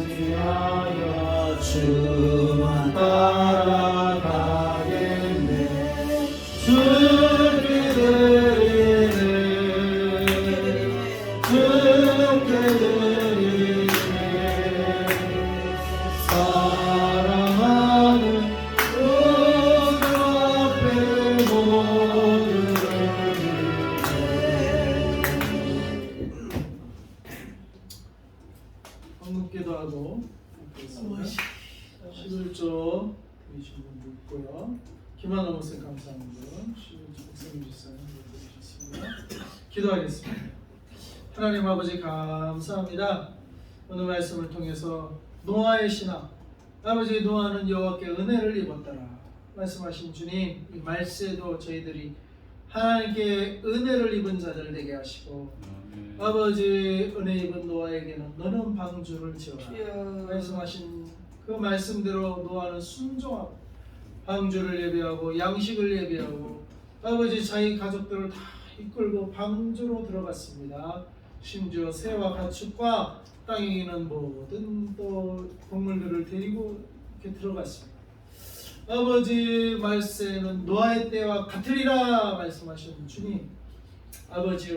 의지하여 주만 따라가겠네 드리신 분도 있고요. 김한호 목사님 감사합니다. 신윤주 목사님 주사님 드리셨습니다. 기도하겠습니다. 하나님 아버지 감사합니다. 오늘 말씀을 통해서 노아의 신앙, 아버지 노아는 여호와께 은혜를 입었더라 말씀하신 주님, 이 말세도 저희들이 하나님께 은혜를 입은 자들 되게 하시고 아멘. 아버지 은혜 입은 노아에게는 너는 방주를 지어라 주여. 말씀하신 그 말씀대로 노아는 순종하고 방주를 예배하고 양식을 예배하고 아버지 자기 가족들을 다 이끌고 방주로 들어갔습니다. 심지어 새와 가축과 땅에 있는 모든 또 동물들을 데리고 이렇게 들어갔습니다. 아버지 말세는 노아의 때와 같으리라 말씀하신 주님, 아버지요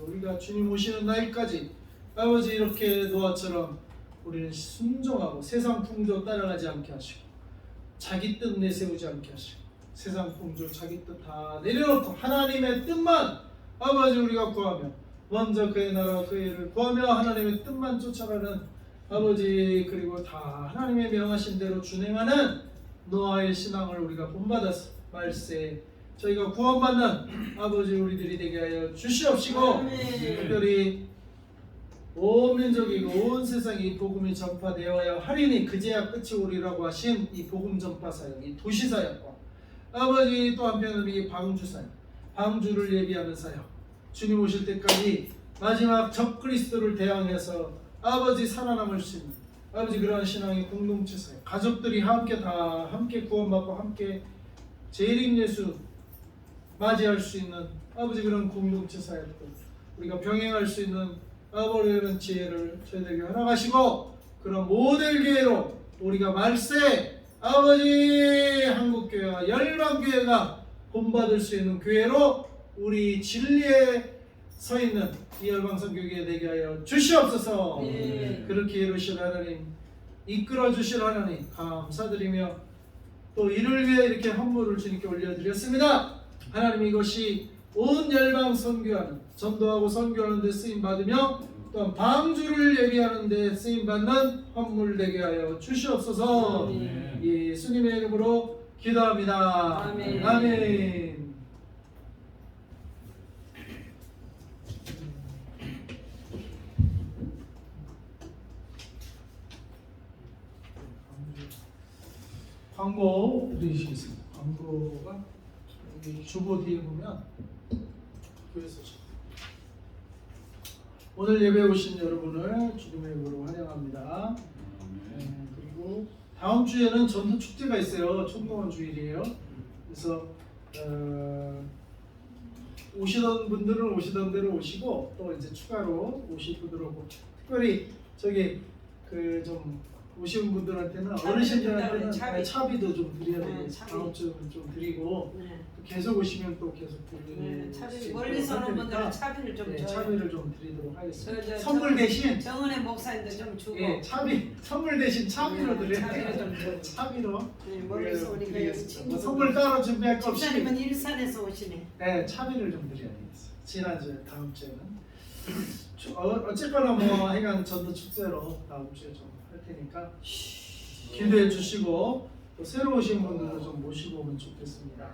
우리가 주님 오시는 날까지 아버지 이렇게 노아처럼 우리는 순종하고 세상 풍조 따라가지 않게 하시고 자기 뜻 내세우지 않게 하시고 세상 풍조 자기 뜻 다 내려놓고 하나님의 뜻만 아버지 우리가 구하며 먼저 그의 나라와 그의 일을 구하며 하나님의 뜻만 쫓아가는 아버지, 그리고 다 하나님의 명하신 대로 준행하는 노아의 신앙을 우리가 본받아서 말세 저희가 구원받는 아버지 우리들이 되게 하여 주시옵시고 아멘. 특별히 온 민족이고 온 세상에 이 복음이 전파되어야 하리니 그제야 끝이 오리라고 하신 이 복음 전파 사역, 이 도시 사역과 아버지 또 한편으로 이 방주 사역, 방주를 예비하는 사역, 주님 오실 때까지 마지막 적그리스도를 대항해서 아버지 살아남을 수 있는 아버지 그러한 신앙의 공동체 사역, 가족들이 함께 다 함께 구원받고 함께 재림 예수 맞이할 수 있는 아버지 그런 공동체 사역들 우리가 병행할 수 있는 아버지의 지혜를 저희들에게 허락하시고 그런 모델 교회로 우리가 말세 아버지 한국교회와 열방교회가 본받을 수 있는 교회로 우리 진리에 서 있는 이 열방선교회 되게 하여 주시옵소서. 네. 그렇게 이루실 하나님, 이끌어 주실 하나님 감사드리며 또 이를 위해 이렇게 헌물을 주님께 올려드렸습니다. 하나님 이것이 온 열방 선교하는 전도하고 선교하는 데 쓰임 받으며 또한 방주를 예비하는 데 쓰임 받는 헌물 되게 하여 주시옵소서. 아멘. 예수님의 이름으로 기도합니다. 아멘. 아멘. 광고 드리시겠습니다. 광고가 여기 주보 뒤에 보면 교회에서 오늘 예배 오신 여러분을 주님의 이름으로 환영합니다. 아멘. 그리고 다음 주에는 전도 축제가 있어요. 총동원 주일이에요. 그래서 오시던 분들은 오시던 대로 오시고 또 이제 추가로 오실 분들은 오고 특별히 저기 그 좀 오신 분들한테는 어르신들한테는 차비도 좀 드려야 되겠어요. 차비. 다음 주는 좀 드리고 네. 또 계속 오시면 또 계속 네, 드릴 차비 수 있도록 멀리서 할 오는 테니까 분들은 차비를 좀 네, 줘요. 차비를 좀 드리도록 하겠습니다. 저 선물 대신 정은혜 목사님도 좀 주고. 예, 선물 대신 차비로 네, 드려요. 차비로 좀 줘요. 차비로 네, 멀리서 우리가 여기 뭐 친구. 선물 따로 준비할 거 없이 집사님은 일산에서 오시네. 네, 차비를 좀 드려야 되겠어요. 지난주에 다음 주에는 어쨌거나 뭐 하여간 전도 축제로 다음 주에 좀 할 테니까 기대해 주시고 또 새로 오신 분들도 좀 모시고 오면 좋겠습니다.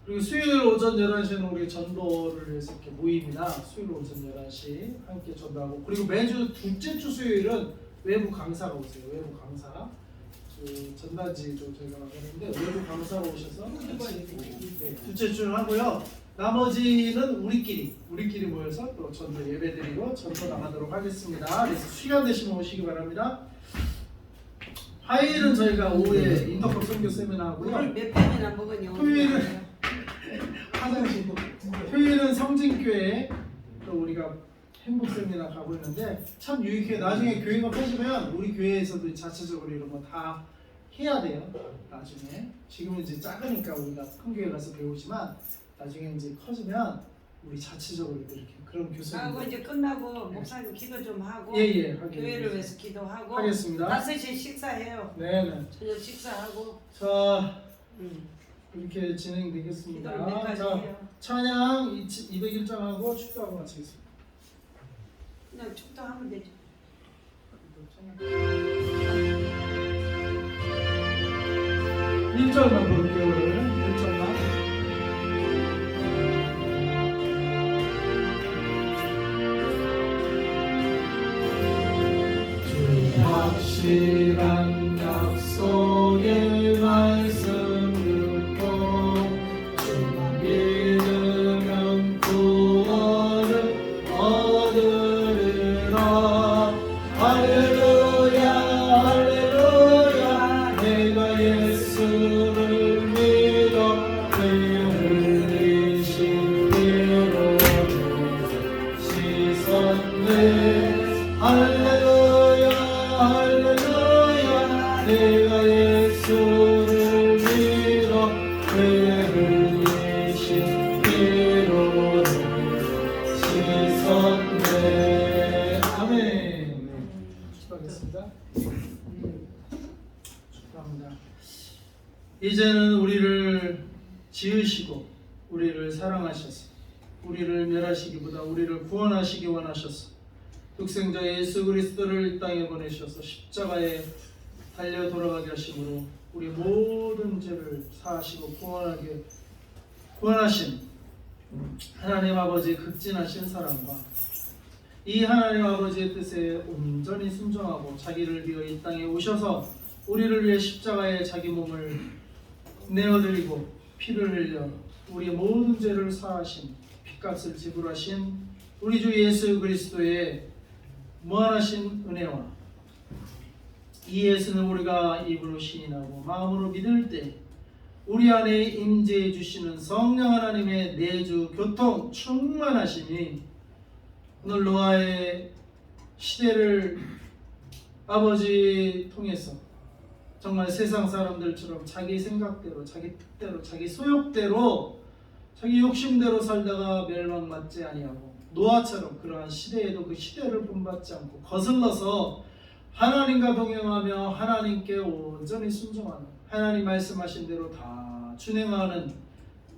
그리고 수요일 오전 11시는 우리 전도를 위해서 이렇게 모입니다. 수요일 오전 11시 함께 전도하고 그리고 매주 둘째 주 수요일은 외부 강사가 오세요. 외부 강사 그 전단지도 저희가 하는데 외부 강사가 오셔서 같이 네, 둘째 주는 하고요. 나머지는 우리끼리 모여서 또 전도 예배드리고 전도 나가도록 하겠습니다. 그래서 시간 되시면 오시기 바랍니다. 화요일은 저희가 오후에 인터컵 선교 세미나 하고요. 오늘 몇 병이나 먹으니 토요일은 화장실 토요일은 성진교회 또 우리가 행복 세미나 가고 있는데 참 유익해요. 나중에 교회가 커지면 우리 교회에서도 자체적으로 이런 거 다 해야 돼요. 나중에 지금은 이제 작으니까 우리가 큰 교회 가서 배우지만 나중에 이제 커지면 우리 자체적으로 이렇게 그런 하고 교수님들 이제 끝나고 목사님 기도 좀 하고 예예 교회를 위해서 기도하고 하겠습니다. 5시에 식사해요. 네네. 저녁 식사하고 자 음, 이렇게 기도를 몇 진행되겠습니다. 가지 자 해요. 찬양 201장하고 축도하고 마치겠습니다. 그냥 축도하면 되죠. 찬양. 1절만 부를게요. 그러면 1절만. 확실한 약속의 말씀 듣고 주만 믿으면 구원을 얻으리라. 할렐루야 할렐루야. 내가 예수를 믿어 내 흘리신 피로 씻었네. 할렐루야 할렐루야. 내가 예수를 믿어 내 흘리신 피로 씻었네. 아멘. 축하하겠습니다. 축하합니다. 이제는 우리를 지으시고 우리를 사랑하셔서 우리를 멸하시기보다 우리를 구원하시기 원하셔서 독생자 예수 그리스도를 이 땅에 보내셔서 십자가에 달려 돌아가게 하심으로 우리 모든 죄를 사하시고 구원하신 하나님 아버지의 극진하신 사랑과 이 하나님 아버지의 뜻에 온전히 순종하고 자기를 위해 이 땅에 오셔서 우리를 위해 십자가에 자기 몸을 내어드리고 피를 흘려 우리 모든 죄를 사하신 핏값을 지불하신 우리 주 예수 그리스도의 무한하신 은혜와 이 예수는 우리가 입으로 시인하고 마음으로 믿을 때 우리 안에 임재해 주시는 성령 하나님의 내주 교통 충만하심이 오늘 노아의 시대를 아버지 통해서 정말 세상 사람들처럼 자기 생각대로 자기 뜻대로 자기 소욕대로 자기 욕심대로 살다가 멸망받지 아니하고 노아처럼 그러한 시대에도 그 시대를 본받지 않고 거슬러서 하나님과 동행하며 하나님께 온전히 순종하는 하나님 말씀하신 대로 다 준행하는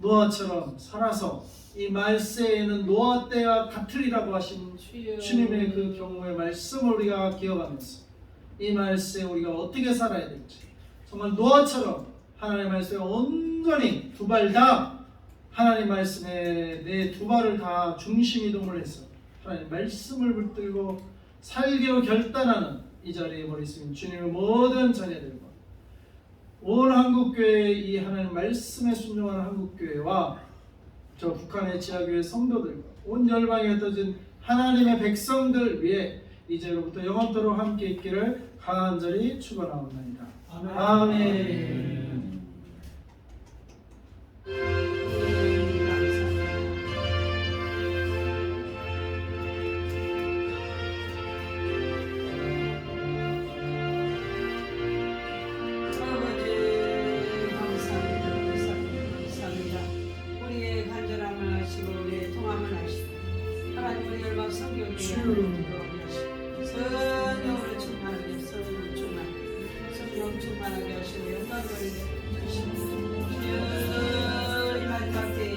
노아처럼 살아서 이 말세에는 노아 때와 같으리라고 하신 주님의 그 경고의 말씀을 우리가 기억하면서 이 말세에 우리가 어떻게 살아야 될지 정말 노아처럼 하나님의 말씀에 온전히 두 발 다 하나님 말씀에 내 두 발을 다 중심 이동을 해서 하나님 말씀을 붙들고 살기로 결단하는 이 자리에 머리쓰인 주님의 모든 자녀들과 온 한국교회 이 하나님 말씀에 순종하는 한국교회와 저 북한의 지하교회 성도들과 온 열방에 흩어진 하나님의 백성들 위해 이제로부터 영원토록 함께 있기를 간절히 축원하옵나이다. 아멘. 충만하게 하시고 영광 돌리게 하시고 이 마지막 때에